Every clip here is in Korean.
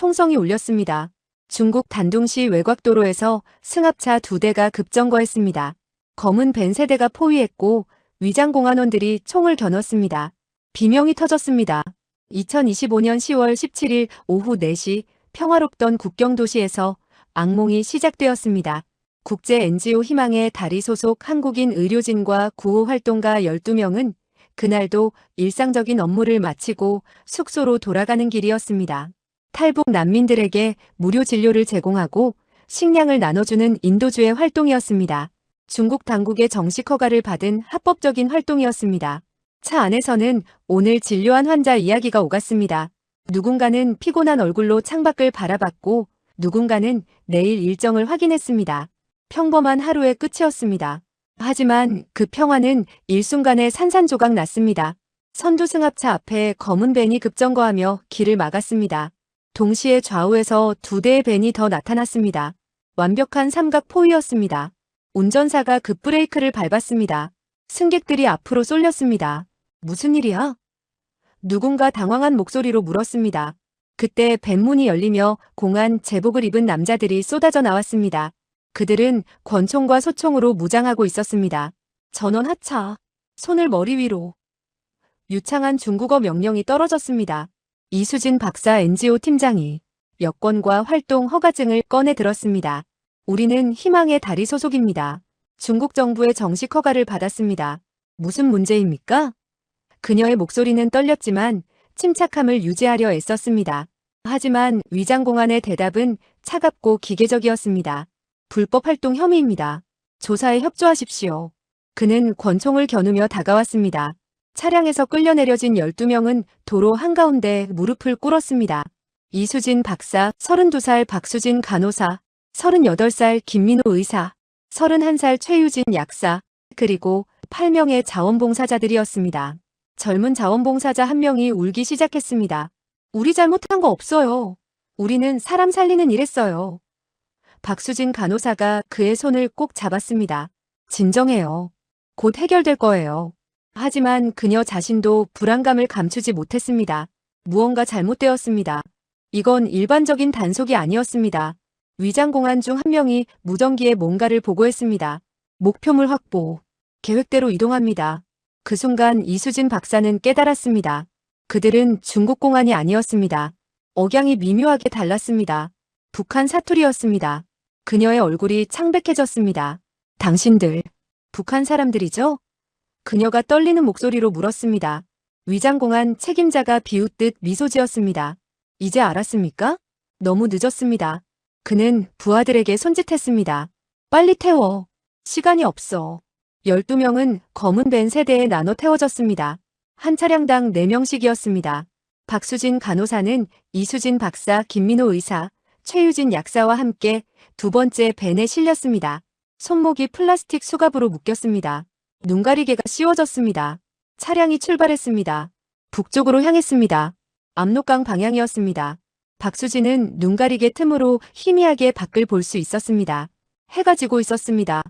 총성이 울렸습니다. 중국 단둥시 외곽도로에서 승합차 2대가 급정거했습니다. 검은 벤 세대가 포위했고 위장공안원들이 총을 겨눴습니다. 비명이 터졌습니다. 2025년 10월 17일 오후 4시 평화롭던 국경도시에서 악몽이 시작되었습니다. 국제 NGO 희망의 다리 소속 한국인 의료진과 구호활동가 12명은 그날도 일상적인 업무를 마치고 숙소로 돌아가는 길이었습니다. 탈북 난민들에게 무료 진료를 제공하고 식량을 나눠주는 인도주의 활동이었습니다. 중국 당국의 정식 허가를 받은 합법적인 활동이었습니다. 차 안에서는 오늘 진료한 환자 이야기가 오갔습니다. 누군가는 피곤한 얼굴로 창밖을 바라봤고 누군가는 내일 일정을 확인했습니다. 평범한 하루의 끝이었습니다. 하지만 그 평화는 일순간에 산산조각 났습니다. 선두승합차 앞에 검은 벤이 급정거하며 길을 막았습니다. 동시에 좌우에서 2대의 벤이 더 나타났습니다. 완벽한 삼각 포위였습니다. 운전사가 급브레이크를 밟았습니다. 승객들이 앞으로 쏠렸습니다. 무슨 일이야? 누군가 당황한 목소리로 물었습니다. 그때 벤문이 열리며 공안 제복을 입은 남자들이 쏟아져 나왔습니다. 그들은 권총과 소총으로 무장하고 있었습니다. 전원 하차. 손을 머리 위로. 유창한 중국어 명령이 떨어졌습니다. 이수진 박사 NGO 팀장이 여권과 활동 허가증을 꺼내 들었습니다. 우리는 희망의 다리 소속입니다. 중국 정부의 정식 허가를 받았습니다. 무슨 문제입니까? 그녀의 목소리는 떨렸지만 침착함을 유지하려 애썼습니다. 하지만 위장공안의 대답은 차갑고 기계적이었습니다. 불법 활동 혐의입니다. 조사에 협조하십시오. 그는 권총을 겨누며 다가왔습니다. 차량에서 끌려내려진 12명은 도로 한가운데 무릎을 꿇었습니다. 이수진 박사, 32살 박수진 간호사, 38살 김민호 의사, 31살 최유진 약사, 그리고 8명의 자원봉사자들이었습니다. 젊은 자원봉사자 한 명이 울기 시작했습니다. 우리 잘못한 거 없어요. 우리는 사람 살리는 일 했어요. 박수진 간호사가 그의 손을 꼭 잡았습니다. 진정해요. 곧 해결될 거예요. 하지만 그녀 자신도 불안감을 감추지 못했습니다. 무언가 잘못되었습니다. 이건 일반적인 단속이 아니었습니다. 위장공안 중 한 명이 무전기에 뭔가를 보고했습니다. 목표물 확보. 계획대로 이동합니다. 그 순간 이수진 박사는 깨달았습니다. 그들은 중국 공안이 아니었습니다. 억양이 미묘하게 달랐습니다. 북한 사투리였습니다. 그녀의 얼굴이 창백해졌습니다. 당신들, 북한 사람들이죠? 그녀가 떨리는 목소리로 물었습니다. 위장공안 책임자가 비웃듯 미소 지었습니다. 이제 알았습니까? 너무 늦었습니다. 그는 부하들에게 손짓했습니다. 빨리 태워. 시간이 없어. 12명은 검은 벤 세대에 나눠 태워졌습니다. 한 차량당 4명씩이었습니다. 박수진 간호사는 이수진 박사, 김민호 의사, 최유진 약사와 함께 2번째 벤에 실렸습니다. 손목이 플라스틱 수갑으로 묶였습니다. 눈가리개가 씌워졌습니다. 차량이 출발했습니다. 북쪽으로 향했습니다. 압록강 방향이었습니다. 박수진은 눈가리개 틈으로 희미하게 밖을 볼 수 있었습니다. 해가 지고 있었습니다.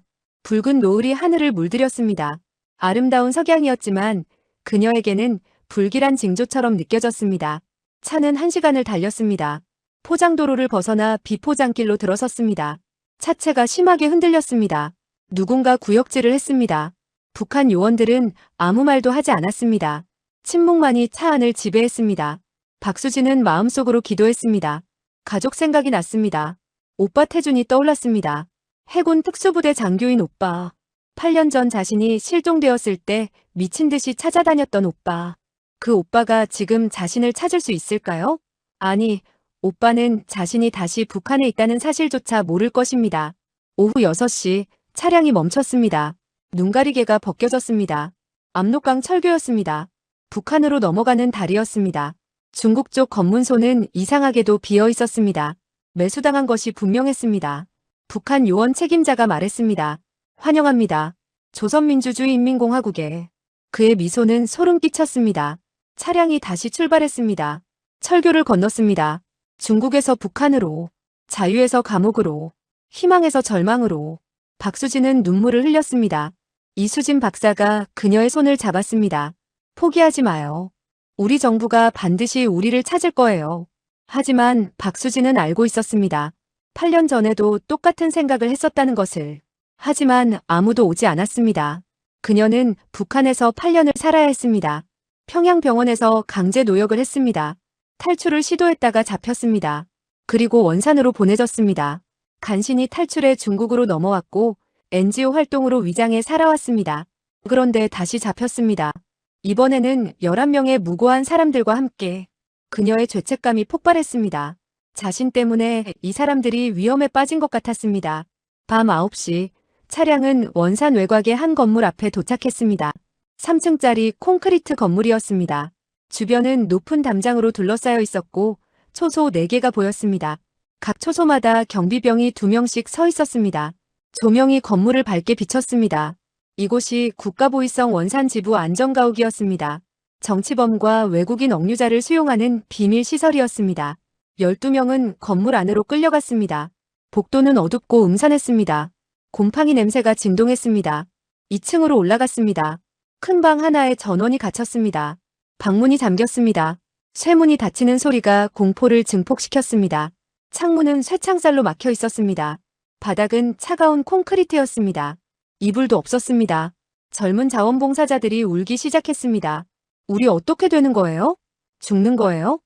붉은 노을이 하늘을 물들였습니다. 아름다운 석양이었지만 그녀에게는 불길한 징조처럼 느껴졌습니다. 차는 1시간을 달렸습니다. 포장도로를 벗어나 비포장길로 들어섰습니다. 차체가 심하게 흔들렸습니다. 누군가 구역질을 했습니다. 북한 요원들은 아무 말도 하지 않았습니다. 침묵만이 차 안을 지배했습니다. 박수진은 마음속으로 기도했습니다. 가족 생각이 났습니다. 오빠 태준이 떠올랐습니다. 해군 특수부대 장교인 오빠. 8년 전 자신이 실종되었을 때 미친 듯이 찾아다녔던 오빠. 그 오빠가 지금 자신을 찾을 수 있을까요? 아니, 오빠는 자신이 다시 북한에 있다는 사실조차 모를 것입니다. 오후 6시 차량이 멈췄습니다. 눈가리개가 벗겨졌습니다. 압록강 철교였습니다. 북한으로 넘어가는 다리였습니다. 중국 쪽 검문소는 이상하게도 비어 있었습니다. 매수당한 것이 분명했습니다. 북한 요원 책임자가 말했습니다. 환영합니다. 조선민주주의인민공화국에. 그의 미소는 소름 끼쳤습니다. 차량이 다시 출발했습니다. 철교를 건넜습니다. 중국에서 북한으로, 자유에서 감옥으로, 희망에서 절망으로. 박수진은 눈물을 흘렸습니다. 이수진 박사가 그녀의 손을 잡았습니다. 포기하지 마요. 우리 정부가 반드시 우리를 찾을 거예요. 하지만 박수진은 알고 있었습니다. 8년 전에도 똑같은 생각을 했었다는 것을. 하지만 아무도 오지 않았습니다. 그녀는 북한에서 8년을 살아야 했습니다. 평양병원에서 강제 노역을 했습니다. 탈출을 시도했다가 잡혔습니다. 그리고 원산으로 보내졌습니다. 간신히 탈출해 중국으로 넘어왔고 NGO 활동으로 위장해 살아왔습니다. 그런데 다시 잡혔습니다. 이번에는 11명의 무고한 사람들과 함께 그녀의 죄책감이 폭발했습니다. 자신 때문에 이 사람들이 위험에 빠진 것 같았습니다. 밤 9시 차량은 원산 외곽의 한 건물 앞에 도착했습니다. 3층짜리 콘크리트 건물이었습니다. 주변은 높은 담장으로 둘러싸여 있었고 초소 4개가 보였습니다. 각 초소마다 경비병이 2명씩 서 있었습니다. 조명이 건물을 밝게 비쳤습니다. 이곳이 국가보위성 원산지부 안전가옥이었습니다. 정치범과 외국인 억류자를 수용하는 비밀 시설이었습니다. 12명은 건물 안으로 끌려갔습니다. 복도는 어둡고 음산했습니다. 곰팡이 냄새가 진동했습니다. 2층으로 올라갔습니다. 큰 방 하나에 전원이 갇혔습니다. 방문이 잠겼습니다. 쇠문이 닫히는 소리가 공포를 증폭시켰습니다. 창문은 쇠창살로 막혀 있었습니다. 바닥은 차가운 콘크리트였습니다. 이불도 없었습니다. 젊은 자원봉사자들이 울기 시작했습니다. 우리 어떻게 되는 거예요? 죽는 거예요?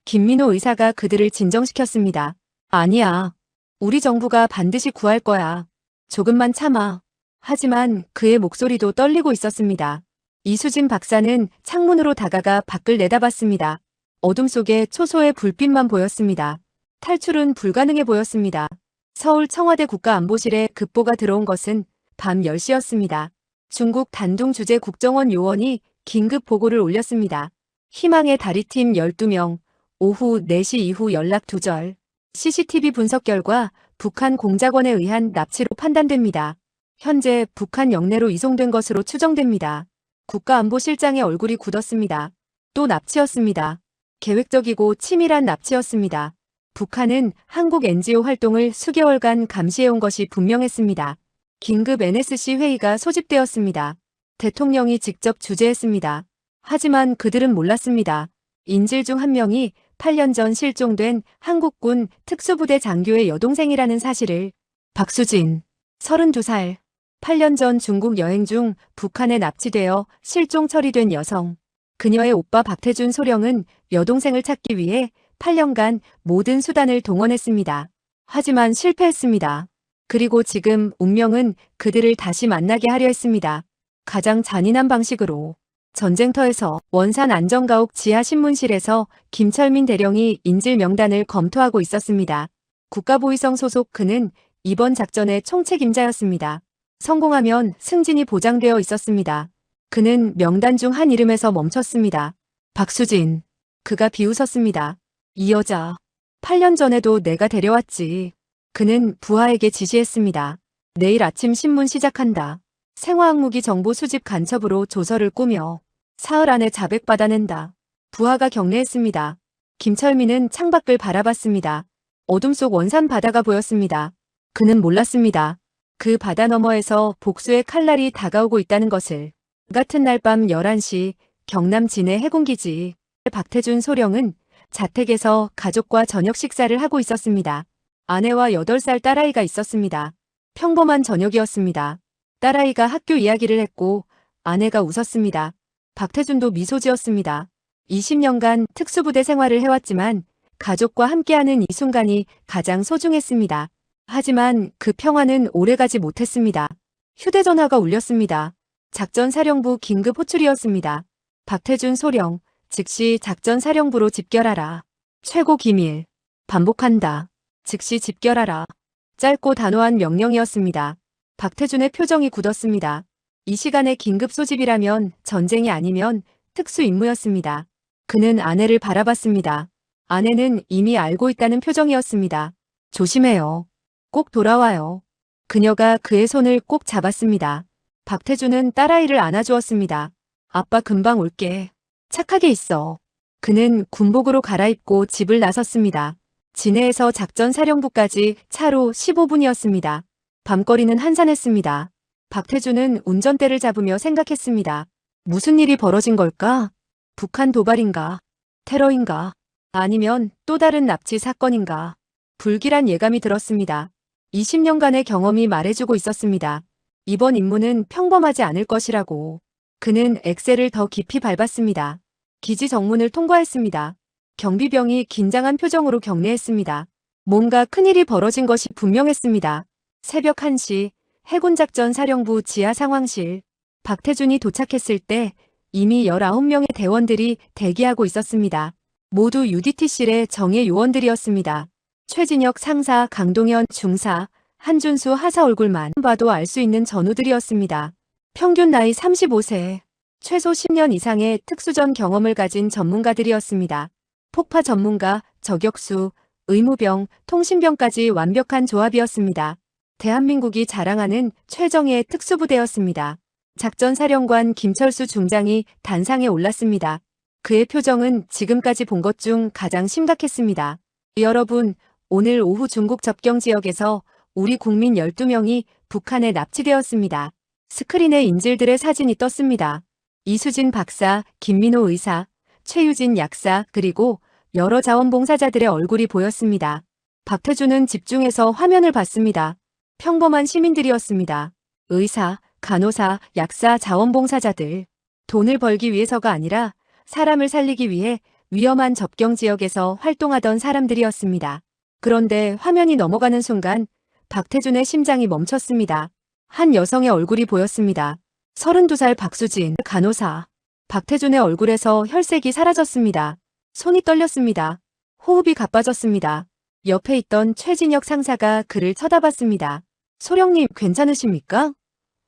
김민호 의사가 그들을 진정시켰습니다. 아니야. 우리 정부가 반드시 구할 거야. 조금만 참아. 하지만 그의 목소리도 떨리고 있었습니다. 이수진 박사는 창문으로 다가가 밖을 내다봤습니다. 어둠 속에 초소의 불빛만 보였습니다. 탈출은 불가능해 보였습니다. 서울 청와대 국가안보실에 급보가 들어온 것은 밤 10시였습니다. 중국 단둥 주재 국정원 요원이 긴급 보고를 올렸습니다. 희망의 다리팀 12명, 오후 4시 이후 연락 두절. CCTV 분석 결과 북한 공작원에 의한 납치로 판단됩니다. 현재 북한 영내로 이송된 것으로 추정됩니다. 국가안보실장의 얼굴이 굳었습니다. 또 납치였습니다. 계획적이고 치밀한 납치였습니다. 북한은 한국 NGO 활동을 수개월간 감시해온 것이 분명했습니다. 긴급 NSC 회의가 소집되었습니다. 대통령이 직접 주재했습니다. 하지만 그들은 몰랐습니다. 인질 중 한 명이 8년 전 실종된 한국군 특수부대 장교의 여동생이라는 사실을. 박수진, 32살. 8년 전 중국 여행 중 북한에 납치되어 실종 처리된 여성. 그녀의 오빠 박태준 소령은 여동생을 찾기 위해 8년간 모든 수단을 동원했습니다. 하지만 실패했습니다. 그리고 지금 운명은 그들을 다시 만나게 하려 했습니다. 가장 잔인한 방식으로. 전쟁터에서 원산 안전가옥 지하 신문실에서 김철민 대령이 인질 명단을 검토하고 있었습니다. 국가보위성 소속 그는 이번 작전의 총책임자였습니다. 성공하면 승진이 보장되어 있었습니다. 그는 명단 중 한 이름에서 멈췄습니다. 박수진. 그가 비웃었습니다. 이 여자. 8년 전에도 내가 데려왔지. 그는 부하에게 지시했습니다. 내일 아침 신문 시작한다. 생화학무기 정보 수집 간첩으로 조서를 꾸며 사흘 안에 자백 받아낸다. 부하가 격려했습니다. 김철민은 창밖을 바라봤습니다. 어둠 속 원산 바다가 보였습니다. 그는 몰랐습니다. 그 바다 너머에서 복수의 칼날이 다가오고 있다는 것을. 같은 날 밤 11시 경남 진해 해군기지. 박태준 소령은 자택에서 가족과 저녁 식사를 하고 있었습니다. 아내와 8살 딸아이가 있었습니다. 평범한 저녁이었습니다. 딸아이가 학교 이야기를 했고 아내가 웃었습니다. 박태준도 미소 지었습니다. 20년간 특수부대 생활을 해왔지만 가족과 함께하는 이 순간이 가장 소중했습니다. 하지만 그 평화는 오래가지 못했습니다. 휴대전화가 울렸습니다. 작전사령부 긴급 호출이었습니다. 박태준 소령, 즉시 작전사령부로 집결하라. 최고 기밀. 반복한다. 즉시 집결하라. 짧고 단호한 명령이었습니다. 박태준의 표정이 굳었습니다. 이 시간에 긴급 소집이라면 전쟁이 아니면 특수 임무였습니다. 그는 아내를 바라봤습니다. 아내는 이미 알고 있다는 표정이었습니다. 조심해요. 꼭 돌아와요. 그녀가 그의 손을 꼭 잡았습니다. 박태준은 딸아이를 안아주었습니다. 아빠 금방 올게. 착하게 있어. 그는 군복으로 갈아입고 집을 나섰습니다. 진해에서 작전사령부까지 차로 15분이었습니다. 밤거리는 한산했습니다. 박태준은 운전대를 잡으며 생각했습니다. 무슨 일이 벌어진 걸까? 북한 도발인가? 테러인가? 아니면 또 다른 납치 사건인가. 불길한 예감이 들었습니다. 20년간의 경험이 말해주고 있었습니다. 이번 임무는 평범하지 않을 것이라고. 그는 엑셀을 더 깊이 밟았습니다. 기지 정문을 통과했습니다. 경비병이 긴장한 표정으로 격려했습니다. 뭔가 큰일이 벌어진 것이 분명했습니다. 새벽 1시 해군작전 사령부 지하 상황실. 박태준이 도착했을 때 이미 19명의 대원들이 대기하고 있었습니다. 모두 UDT실의 정예 요원들이었습니다. 최진혁 상사, 강동현 중사, 한준수 하사 얼굴만 봐도 알 수 있는 전우들이었습니다. 평균 나이 35세, 최소 10년 이상의 특수전 경험을 가진 전문가들이었습니다. 폭파 전문가, 저격수, 의무병, 통신병까지 완벽한 조합이었습니다. 대한민국이 자랑하는 최정예의 특수부대였습니다. 작전사령관 김철수 중장이 단상에 올랐습니다. 그의 표정은 지금까지 본 것 중 가장 심각했습니다. 여러분, 오늘 오후 중국 접경 지역에서 우리 국민 12명이 북한에 납치되었습니다. 스크린에 인질들의 사진이 떴습니다. 이수진 박사, 김민호 의사, 최유진 약사, 그리고 여러 자원봉사자들의 얼굴이 보였습니다. 박태준은 집중해서 화면을 봤습니다. 평범한 시민들이었습니다. 의사, 간호사, 약사, 자원봉사자들. 돈을 벌기 위해서가 아니라 사람을 살리기 위해 위험한 접경 지역에서 활동하던 사람들이었습니다. 그런데 화면이 넘어가는 순간 박태준의 심장이 멈췄습니다. 한 여성의 얼굴이 보였습니다. 32살 박수진, 간호사. 박태준의 얼굴에서 혈색이 사라졌습니다. 손이 떨렸습니다. 호흡이 가빠졌습니다. 옆에 있던 최진혁 상사가 그를 쳐다봤습니다. 소령님, 괜찮으십니까?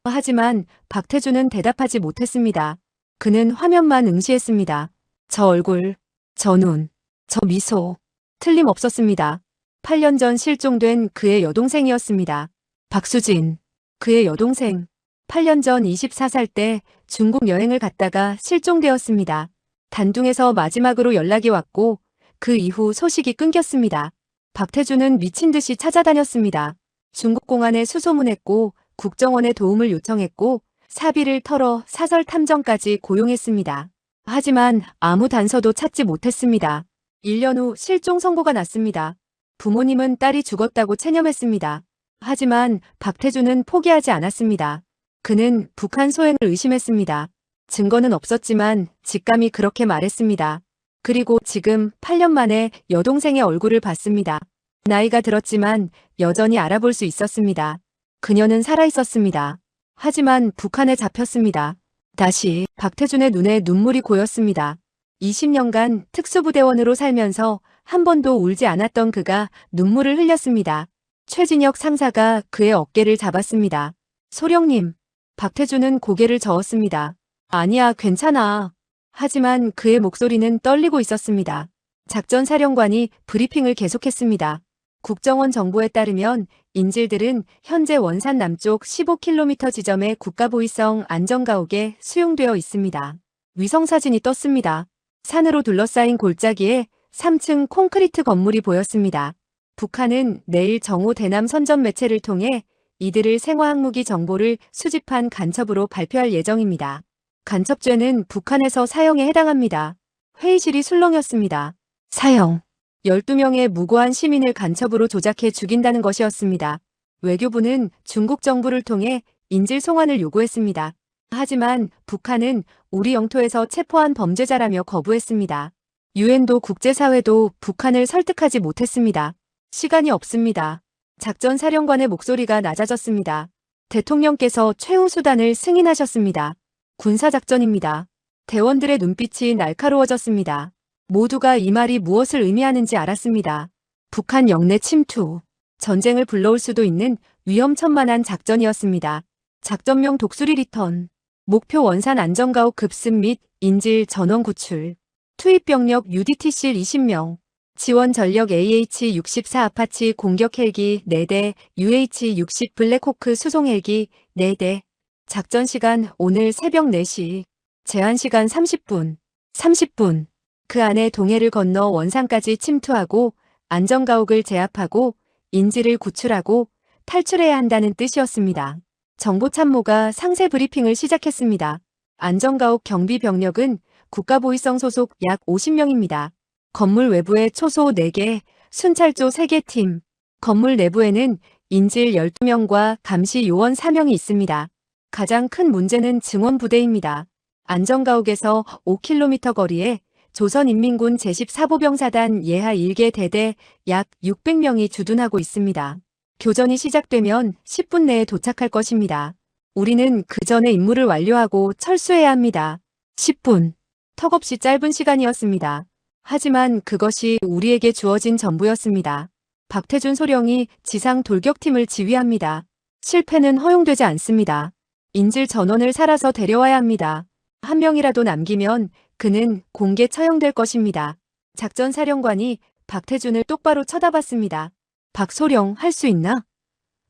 하지만 박태준은 대답하지 못했습니다. 그는 화면만 응시했습니다. 저 얼굴, 저 눈, 저 미소. 틀림없었습니다. 8년 전 실종된 그의 여동생이었습니다. 박수진, 그의 여동생. 8년 전 24살 때 중국 여행을 갔다가 실종되었습니다. 단둥에서 마지막으로 연락이 왔고 그 이후 소식이 끊겼습니다. 박태준은 미친 듯이 찾아다녔습니다. 중국 공안에 수소문했고 국정원에 도움을 요청했고 사비를 털어 사설 탐정까지 고용했습니다. 하지만 아무 단서도 찾지 못했습니다. 1년 후 실종 선고가 났습니다. 부모님은 딸이 죽었다고 체념했습니다. 하지만 박태준은 포기하지 않았습니다. 그는 북한 소행을 의심했습니다. 증거는 없었지만 직감이 그렇게 말했습니다. 그리고 지금 8년 만에 여동생의 얼굴을 봤습니다. 나이가 들었지만 여전히 알아볼 수 있었습니다. 그녀는 살아있었습니다. 하지만 북한에 잡혔습니다. 다시 박태준의 눈에 눈물이 고였습니다. 20년간 특수부대원으로 살면서 한 번도 울지 않았던 그가 눈물을 흘렸습니다. 최진혁 상사가 그의 어깨를 잡았습니다. 소령님. 박태준은 고개를 저었습니다. 아니야, 괜찮아. 하지만 그의 목소리는 떨리고 있었습니다. 작전사령관이 브리핑을 계속했습니다. 국정원 정보에 따르면 인질들은 현재 원산 남쪽 15km 지점의 국가보위성 안전가옥에 수용되어 있습니다. 위성사진이 떴습니다. 산으로 둘러싸인 골짜기에 3층 콘크리트 건물이 보였습니다. 북한은 내일 정오 대남 선전 매체를 통해 이들을 생화학무기 정보를 수집한 간첩으로 발표할 예정입니다. 간첩죄는 북한에서 사형에 해당합니다. 회의실이 술렁였습니다. 사형. 12명의 무고한 시민을 간첩으로 조작해 죽인다는 것이었습니다. 외교부는 중국 정부를 통해 인질 송환을 요구했습니다. 하지만 북한은 우리 영토에서 체포한 범죄자라며 거부했습니다. 유엔도 국제사회도 북한을 설득하지 못했습니다. 시간이 없습니다. 작전사령관의 목소리가 낮아졌습니다. 대통령께서 최후 수단을 승인하셨습니다. 군사작전입니다. 대원들의 눈빛이 날카로워졌습니다. 모두가 이 말이 무엇을 의미하는지 알았습니다. 북한 영내 침투, 전쟁을 불러올 수도 있는 위험천만한 작전이었습니다. 작전명 독수리 리턴, 목표 원산 안전가옥 급습 및 인질 전원 구출, 투입 병력 UDT실 20명, 지원 전력 AH-64 아파치 공격 헬기 4대, UH-60 블랙호크 수송 헬기 4대. 작전 시간 오늘 새벽 4시. 제한 시간 30분. 30분. 그 안에 동해를 건너 원산까지 침투하고 안전가옥을 제압하고 인질을 구출하고 탈출해야 한다는 뜻이었습니다. 정보참모가 상세 브리핑을 시작했습니다. 안전가옥 경비 병력은 국가보위성 소속 약 50명입니다. 건물 외부에 초소 4개, 순찰조 3개 팀. 건물 내부에는 인질 12명과 감시 요원 4명이 있습니다. 가장 큰 문제는 증원부대입니다. 안전가옥에서 5km 거리에 조선인민군 제14보병사단 예하 1개 대대 약 600명이 주둔하고 있습니다. 교전이 시작되면 10분 내에 도착할 것입니다. 우리는 그 전에 임무를 완료하고 철수해야 합니다. 10분. 턱없이 짧은 시간이었습니다. 하지만 그것이 우리에게 주어진 전부였습니다. 박태준 소령이 지상 돌격팀을 지휘합니다. 실패는 허용되지 않습니다. 인질 전원을 살아서 데려와야 합니다. 한 명이라도 남기면 그는 공개 처형될 것입니다. 작전사령관이 박태준을 똑바로 쳐다봤습니다. 박소령, 할 수 있나?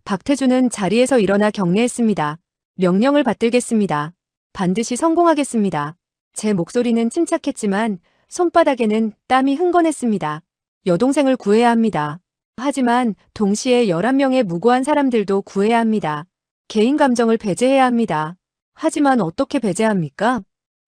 박태준은 자리에서 일어나 경례했습니다. 명령을 받들겠습니다. 반드시 성공하겠습니다. 제 목소리는 침착했지만 손바닥에는 땀이 흥건했습니다. 여동생을 구해야 합니다. 하지만 동시에 11명의 무고한 사람들도 구해야 합니다. 개인 감정을 배제해야 합니다. 하지만 어떻게 배제합니까?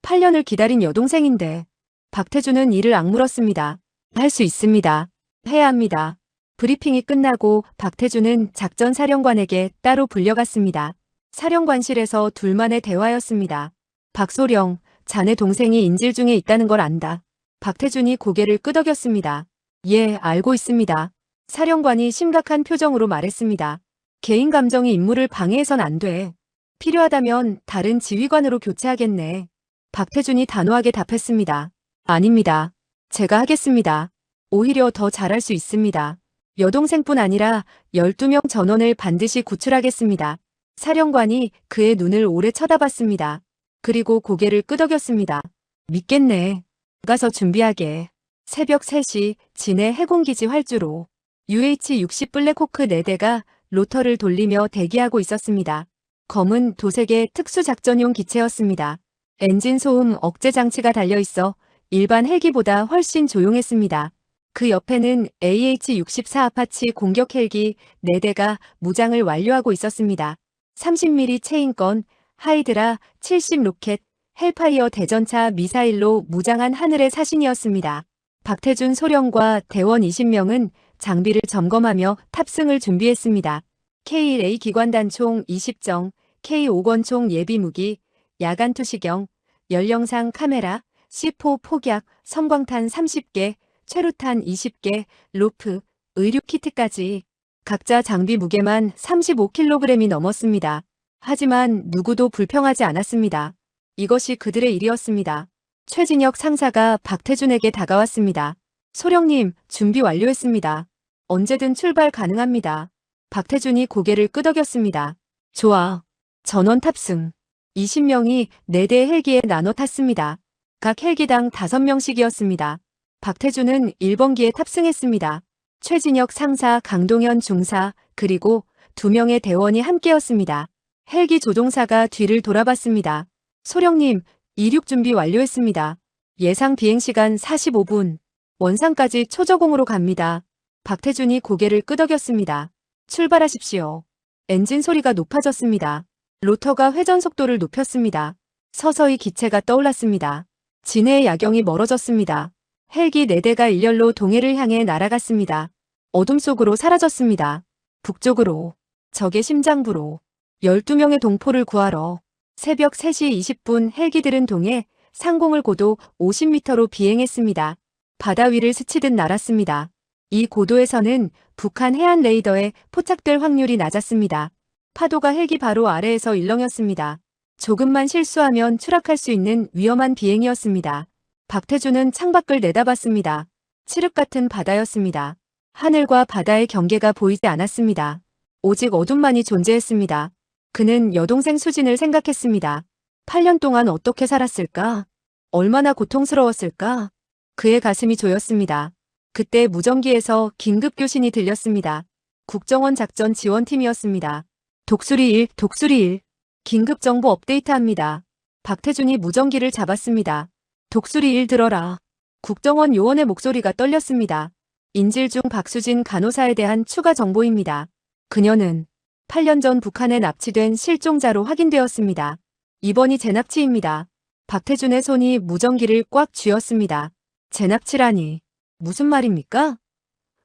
8년을 기다린 여동생인데. 박태준은 이를 악물었습니다. 할 수 있습니다. 해야 합니다. 브리핑이 끝나고 박태준은 작전사령관에게 따로 불려갔습니다. 사령관실에서 둘만의 대화였습니다. 박소령, 자네 동생이 인질 중에 있다는 걸 안다. 박태준이 고개를 끄덕였습니다. 예, 알고 있습니다. 사령관이 심각한 표정으로 말했습니다. 개인 감정이 임무를 방해해선 안 돼. 필요하다면 다른 지휘관으로 교체하겠네. 박태준이 단호하게 답했습니다. 아닙니다. 제가 하겠습니다. 오히려 더 잘할 수 있습니다. 여동생뿐 아니라 12명 전원을 반드시 구출하겠습니다. 사령관이 그의 눈을 오래 쳐다봤습니다. 그리고 고개를 끄덕였습니다. 믿겠네. 가서 준비하게. 새벽 3시 진해 해군기지 활주로 UH-60 블랙호크 4대가 로터를 돌리며 대기하고 있었습니다. 검은 도색의 특수작전용 기체였습니다. 엔진 소음 억제 장치가 달려있어 일반 헬기보다 훨씬 조용했습니다. 그 옆에는 AH-64 아파치 공격 헬기 4대가 무장을 완료하고 있었습니다. 30mm 체인건, 하이드라 70 로켓, 헬파이어 대전차 미사일로 무장한 하늘의 사신이었습니다. 박태준 소령과 대원 20명은 장비를 점검하며 탑승을 준비했습니다. K1A 기관단총 20정, K5권총 예비무기, 야간 투시경, 연령상 카메라, C4 폭약, 섬광탄 30개, 최루탄 20개, 로프, 의료키트까지 각자 장비 무게만 35kg이 넘었습니다. 하지만 누구도 불평하지 않았습니다. 이것이 그들의 일이었습니다. 최진혁 상사가 박태준에게 다가왔습니다. 소령님, 준비 완료했습니다. 언제든 출발 가능합니다. 박태준이 고개를 끄덕였습니다. 좋아. 전원 탑승. 20명이 4대의 헬기에 나눠 탔습니다. 각 헬기당 5명씩이었습니다. 박태준은 1번기에 탑승했습니다. 최진혁 상사, 강동현 중사, 그리고 2명의 대원이 함께였습니다. 헬기 조종사가 뒤를 돌아봤습니다. 소령님, 이륙 준비 완료했습니다. 예상 비행시간 45분. 원상까지 초저공으로 갑니다. 박태준이 고개를 끄덕였습니다. 출발하십시오. 엔진 소리가 높아졌습니다. 로터가 회전 속도를 높였습니다. 서서히 기체가 떠올랐습니다. 진해의 야경이 멀어졌습니다. 헬기 4대가 일렬로 동해를 향해 날아갔습니다. 어둠 속으로 사라졌습니다. 북쪽으로, 적의 심장부로, 12명의 동포를 구하러. 새벽 3시 20분 헬기들은 동해 상공을 고도 50m로 비행했습니다. 바다 위를 스치듯 날았습니다. 이 고도에서는 북한 해안 레이더에 포착될 확률이 낮았습니다. 파도가 헬기 바로 아래에서 일렁였습니다. 조금만 실수하면 추락할 수 있는 위험한 비행이었습니다. 박태준은 창밖을 내다봤습니다. 칠흑 같은 바다였습니다. 하늘과 바다의 경계가 보이지 않았습니다. 오직 어둠만이 존재했습니다. 그는 여동생 수진을 생각했습니다. 8년 동안 어떻게 살았을까? 얼마나 고통스러웠을까? 그의 가슴이 조였습니다. 그때 무전기에서 긴급교신이 들렸습니다. 국정원 작전 지원팀이었습니다. 독수리 1, 독수리 1. 긴급정보 업데이트합니다. 박태준이 무전기를 잡았습니다. 독수리 1 들어라. 국정원 요원의 목소리가 떨렸습니다. 인질 중 박수진 간호사에 대한 추가 정보입니다. 그녀는 8년 전 북한에 납치된 실종자로 확인되었습니다. 이번이 재납치입니다. 박태준의 손이 무전기를 꽉 쥐었습니다. 재납치라니. 무슨 말입니까?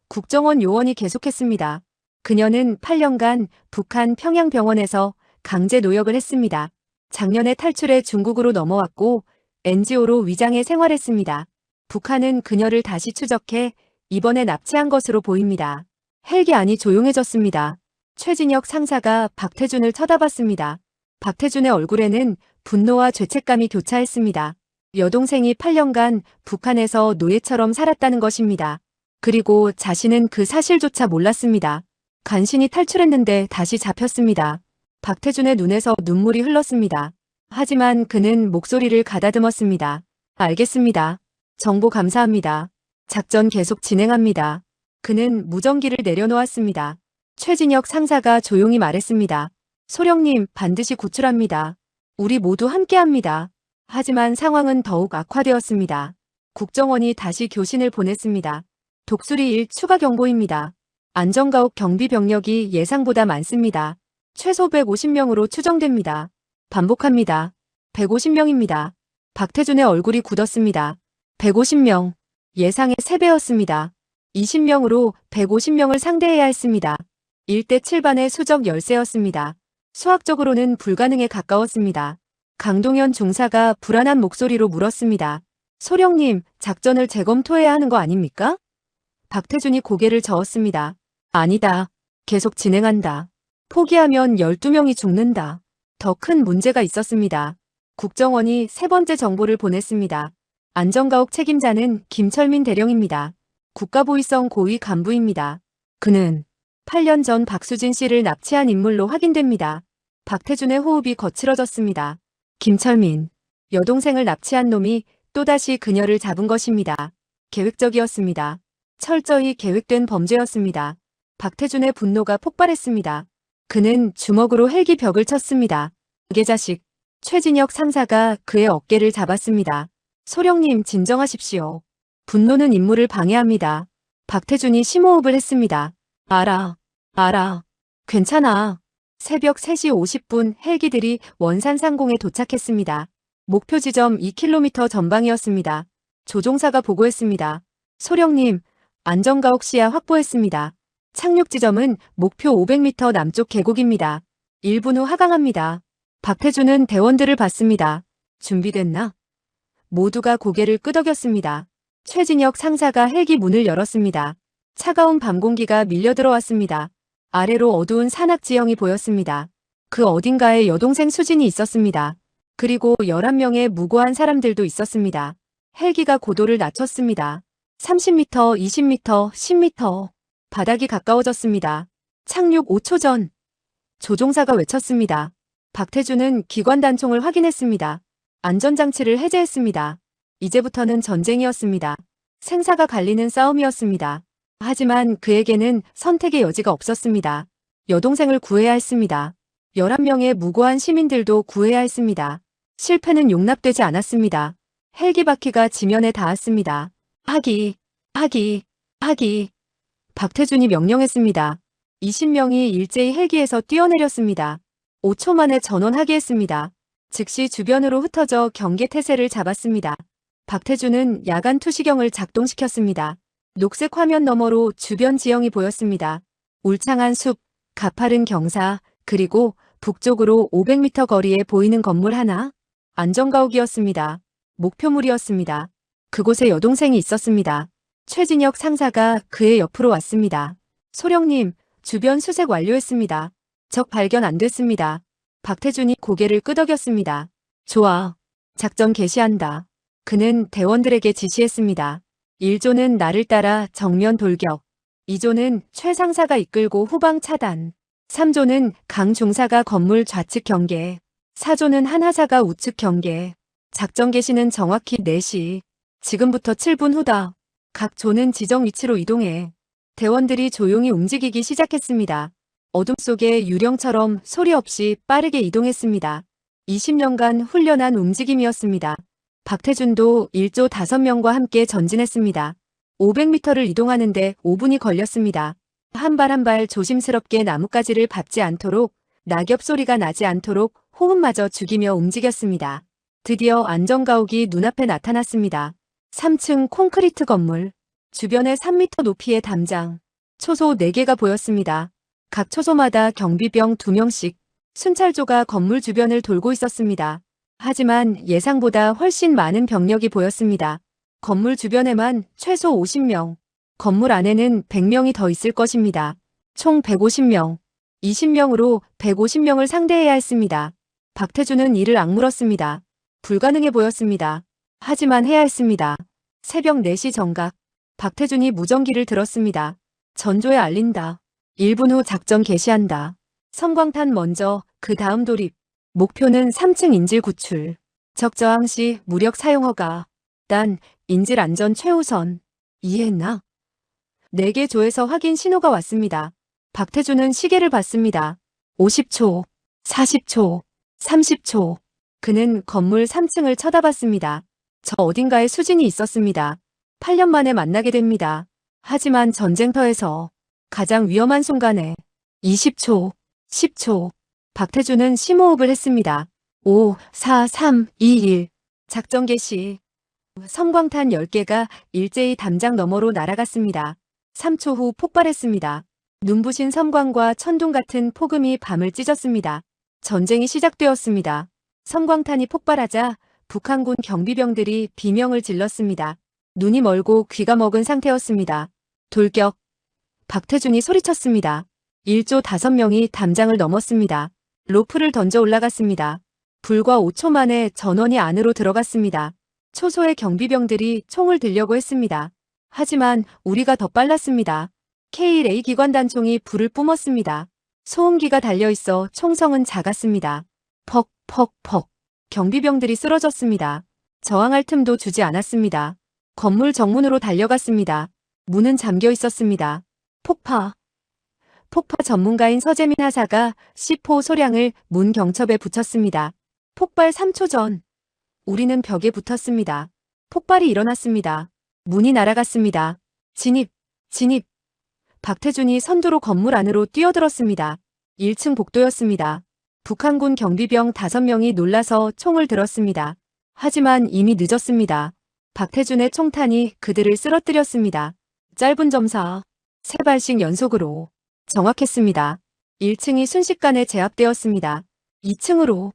국정원 요원이 계속했습니다. 그녀는 8년간 북한 평양병원에서 강제 노역을 했습니다. 작년에 탈출해 중국으로 넘어왔고 NGO로 위장해 생활했습니다. 북한은 그녀를 다시 추적해 이번에 납치한 것으로 보입니다. 헬기 안이 조용해졌습니다. 최진혁 상사가 박태준을 쳐다봤습니다. 박태준의 얼굴에는 분노와 죄책감이 교차했습니다. 여동생이 8년간 북한에서 노예처럼 살았다는 것입니다. 그리고 자신은 그 사실조차 몰랐습니다. 간신히 탈출했는데 다시 잡혔습니다. 박태준의 눈에서 눈물이 흘렀습니다. 하지만 그는 목소리를 가다듬었습니다. 알겠습니다. 정보 감사합니다. 작전 계속 진행합니다. 그는 무전기를 내려놓았습니다. 최진혁 상사가 조용히 말했습니다. 소령님, 반드시 구출합니다. 우리 모두 함께합니다. 하지만 상황은 더욱 악화되었습니다. 국정원이 다시 교신을 보냈습니다. 독수리 1 추가 경보입니다. 안전가옥 경비 병력이 예상보다 많습니다. 최소 150명으로 추정됩니다. 반복합니다. 150명입니다. 박태준의 얼굴이 굳었습니다. 150명. 예상의 3배였습니다. 20명으로 150명을 상대해야 했습니다. 1대 7반의 수적 열세였습니다. 수학적으로는 불가능에 가까웠습니다. 강동현 중사가 불안한 목소리로 물었습니다. 소령님, 작전을 재검토해야 하는 거 아닙니까? 박태준이 고개를 저었습니다. 아니다. 계속 진행한다. 포기하면 12명이 죽는다. 더 큰 문제가 있었습니다. 국정원이 세 번째 정보를 보냈습니다. 안전가옥 책임자는 김철민 대령입니다. 국가보위성 고위 간부입니다. 그는 8년 전 박수진 씨를 납치한 인물로 확인됩니다. 박태준의 호흡이 거칠어졌습니다. 김철민, 여동생을 납치한 놈이 또다시 그녀를 잡은 것입니다. 계획적이었습니다. 철저히 계획된 범죄였습니다. 박태준의 분노가 폭발했습니다. 그는 주먹으로 헬기 벽을 쳤습니다. 개자식, 최진혁 상사가 그의 어깨를 잡았습니다. 소령님, 진정하십시오. 분노는 임무를 방해합니다. 박태준이 심호흡을 했습니다. 알아. 괜찮아. 새벽 3시 50분 헬기들이 원산 상공에 도착했습니다. 목표 지점 2km 전방이었습니다. 조종사가 보고했습니다. 소령님, 안전가옥 시야 확보했습니다. 착륙 지점은 목표 500m 남쪽 계곡입니다. 1분 후 하강합니다. 박태준은 대원들을 봤습니다. 준비됐나? 모두가 고개를 끄덕였습니다. 최진혁 상사가 헬기 문을 열었습니다. 차가운 밤 공기가 밀려 들어왔습니다. 아래로 어두운 산악 지형이 보였습니다. 그 어딘가에 여동생 수진이 있었습니다. 그리고 11명의 무고한 사람들도 있었습니다. 헬기가 고도를 낮췄습니다. 30m, 20m, 10m. 바닥이 가까워졌습니다. 착륙 5초 전. 조종사가 외쳤습니다. 박태준은 기관 단총을 확인했습니다. 안전장치를 해제했습니다. 이제부터는 전쟁이었습니다. 생사가 갈리는 싸움이었습니다. 하지만 그에게는 선택의 여지가 없었습니다. 여동생을 구해야 했습니다. 11명의 무고한 시민들도 구해야 했습니다. 실패는 용납되지 않았습니다. 헬기 바퀴가 지면에 닿았습니다. 하기. 박태준이 명령했습니다. 20명이 일제히 헬기에서 뛰어내렸습니다. 5초 만에 전원하게 했습니다. 즉시 주변으로 흩어져 경계 태세를 잡았습니다. 박태준은 야간 투시경을 작동시켰습니다. 녹색 화면 너머로 주변 지형이 보였습니다. 울창한 숲, 가파른 경사, 그리고 북쪽으로 500m 거리에 보이는 건물 하나. 안전가옥이었습니다. 목표물이었습니다. 그곳에 여동생이 있었습니다. 최진혁 상사가 그의 옆으로 왔습니다. 소령님, 주변 수색 완료했습니다. 적 발견 안 됐습니다. 박태준이 고개를 끄덕였습니다. 좋아. 작전 개시한다. 그는 대원들에게 지시했습니다. 1조는 나를 따라 정면 돌격. 2조는 최 상사가 이끌고 후방 차단. 3조는 강 중사가 건물 좌측 경계. 4조는 한 하사가 우측 경계. 작전 개시는 정확히 4시. 지금부터 7분 후다. 각 조는 지정 위치로 이동해. 대원들이 조용히 움직이기 시작했습니다. 어둠 속에 유령처럼 소리 없이 빠르게 이동했습니다. 20년간 훈련한 움직임이었습니다. 박태준도 1조 5명과 함께 전진했습니다. 500m를 이동하는데 5분이 걸렸습니다. 한 발 한 발 조심스럽게 나뭇가지를 밟지 않도록, 낙엽 소리가 나지 않도록 호흡마저 죽이며 움직였습니다. 드디어 안전가옥이 눈앞에 나타났습니다. 3층 콘크리트 건물. 주변에 3m 높이의 담장, 초소 4개가 보였습니다. 각 초소마다 경비병 2명씩 순찰조가 건물 주변을 돌고 있었습니다. 하지만 예상보다 훨씬 많은 병력이 보였습니다. 건물 주변에만 최소 50명, 건물 안에는 100명이 더 있을 것입니다. 총 150명, 20명으로 150명을 상대해야 했습니다. 박태준은 이를 악물었습니다. 불가능해 보였습니다. 하지만 해야 했습니다. 새벽 4시 정각, 박태준이 무전기를 들었습니다. 전조에 알린다. 1분 후 작전 개시한다. 섬광탄 먼저, 그 다음 돌입. 목표는 3층 인질 구출. 적저항 시 무력 사용 허가. 단, 인질 안전 최우선. 이해했나? 4개 조에서 확인 신호가 왔습니다. 박태준은 시계를 봤습니다. 50초, 40초, 30초. 그는 건물 3층을 쳐다봤습니다. 저 어딘가에 수진이 있었습니다. 8년 만에 만나게 됩니다. 하지만 전쟁터에서 가장 위험한 순간에 20초, 10초. 박태준은 심호흡을 했습니다. 5, 4, 3, 2, 1. 작전 개시. 섬광탄 10개가 일제히 담장 너머로 날아갔습니다. 3초 후 폭발했습니다. 눈부신 섬광과 천둥 같은 폭음이 밤을 찢었습니다. 전쟁이 시작되었습니다. 섬광탄이 폭발하자 북한군 경비병들이 비명을 질렀습니다. 눈이 멀고 귀가 먹은 상태였습니다. 돌격. 박태준이 소리쳤습니다. 1조 5명이 담장을 넘었습니다. 로프를 던져 올라갔습니다. 불과 5초 만에 전원이 안으로 들어갔습니다. 초소의 경비병들이 총을 들려고 했습니다. 하지만 우리가 더 빨랐습니다. K1A 기관단총이 불을 뿜었습니다. 소음기가 달려있어 총성은 작았습니다. 퍽, 퍽, 퍽. 경비병들이 쓰러졌습니다. 저항할 틈도 주지 않았습니다. 건물 정문으로 달려갔습니다. 문은 잠겨 있었습니다. 폭파 전문가인 서재민 하사가 C4 소량을 문 경첩에 붙였습니다. 폭발 3초 전. 우리는 벽에 붙었습니다. 폭발이 일어났습니다. 문이 날아갔습니다. 진입. 박태준이 선두로 건물 안으로 뛰어들었습니다. 1층 복도였습니다. 북한군 경비병 5명이 놀라서 총을 들었습니다. 하지만 이미 늦었습니다. 박태준의 총탄이 그들을 쓰러뜨렸습니다. 짧은 점사, 3발씩 연속으로. 정확했습니다. 1층이 순식간에 제압되었습니다. 2층으로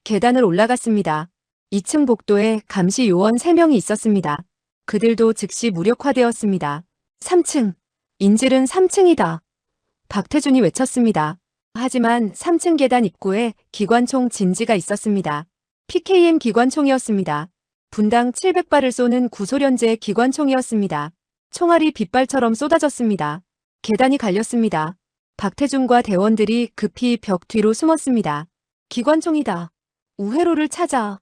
계단을 올라갔습니다. 2층 복도에 감시 요원 3명이 있었습니다. 그들도 즉시 무력화되었습니다. 3층. 인질은 3층이다. 박태준이 외쳤습니다. 하지만 3층 계단 입구에 기관총 진지가 있었습니다. PKM 기관총이었습니다. 분당 700발을 쏘는 구소련제 기관총이었습니다. 총알이 빗발처럼 쏟아졌습니다. 계단이 갈렸습니다. 박태준과 대원들이 급히 벽 뒤로 숨었습니다. 기관총이다. 우회로를 찾아.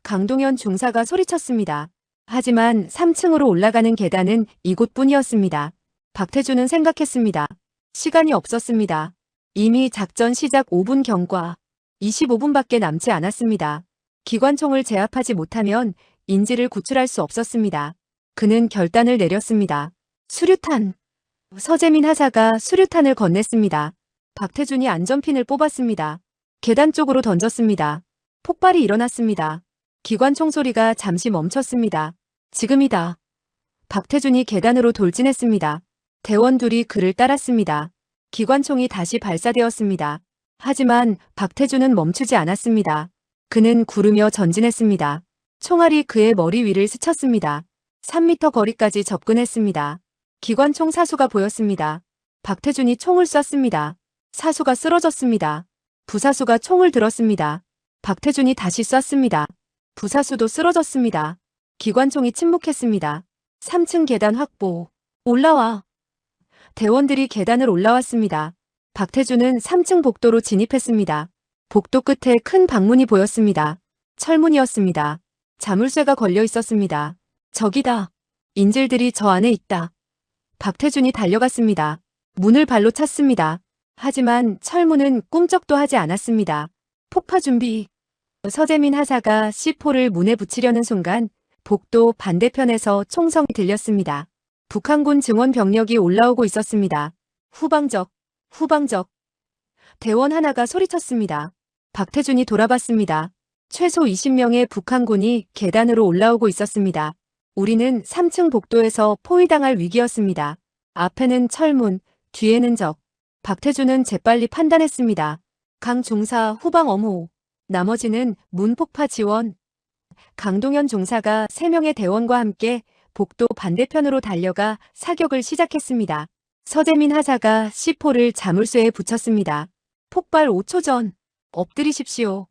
강동현 중사가 소리쳤습니다. 하지만 3층으로 올라가는 계단은 이곳뿐이었습니다. 박태준은 생각했습니다. 시간이 없었습니다. 이미 작전 시작 5분 경과. 25분밖에 남지 않았습니다. 기관총을 제압하지 못하면 인질을 구출할 수 없었습니다. 그는 결단을 내렸습니다. 수류탄. 서재민 하사가 수류탄을 건넸습니다. 박태준이 안전핀을 뽑았습니다. 계단 쪽으로 던졌습니다. 폭발이 일어났습니다. 기관총 소리가 잠시 멈췄습니다. 지금이다. 박태준이 계단으로 돌진했습니다. 대원 둘이 그를 따랐습니다. 기관총이 다시 발사되었습니다. 하지만 박태준은 멈추지 않았습니다. 그는 구르며 전진했습니다. 총알이 그의 머리 위를 스쳤습니다. 3m 거리까지 접근했습니다. 기관총 사수가 보였습니다. 박태준이 총을 쐈습니다. 사수가 쓰러졌습니다. 부사수가 총을 들었습니다. 박태준이 다시 쐈습니다. 부사수도 쓰러졌습니다. 기관총이 침묵했습니다. 3층 계단 확보. 올라와. 대원들이 계단을 올라왔습니다. 박태준은 3층 복도로 진입했습니다. 복도 끝에 큰 방문이 보였습니다. 철문이었습니다. 자물쇠가 걸려 있었습니다. 저기다. 인질들이 저 안에 있다. 박태준이 달려갔습니다. 문을 발로 찼습니다. 하지만 철문은 꿈쩍도 하지 않았습니다. 폭파 준비. 서재민 하사가 C4를 문에 붙이려는 순간 복도 반대편에서 총성이 들렸습니다. 북한군 증원 병력이 올라오고 있었습니다. 후방적. 대원 하나가 소리쳤습니다. 박태준이 돌아봤습니다. 최소 20명의 북한군이 계단으로 올라오고 있었습니다. 우리는 3층 복도에서 포위당할 위기였습니다. 앞에는 철문, 뒤에는 적. 박태준은 재빨리 판단했습니다. 강 중사 후방 엄호. 나머지는 문폭파 지원. 강동현 중사가 3명의 대원과 함께 복도 반대편으로 달려가 사격을 시작했습니다. 서재민 하사가 C4를 자물쇠에 붙였습니다. 폭발 5초 전. 엎드리십시오.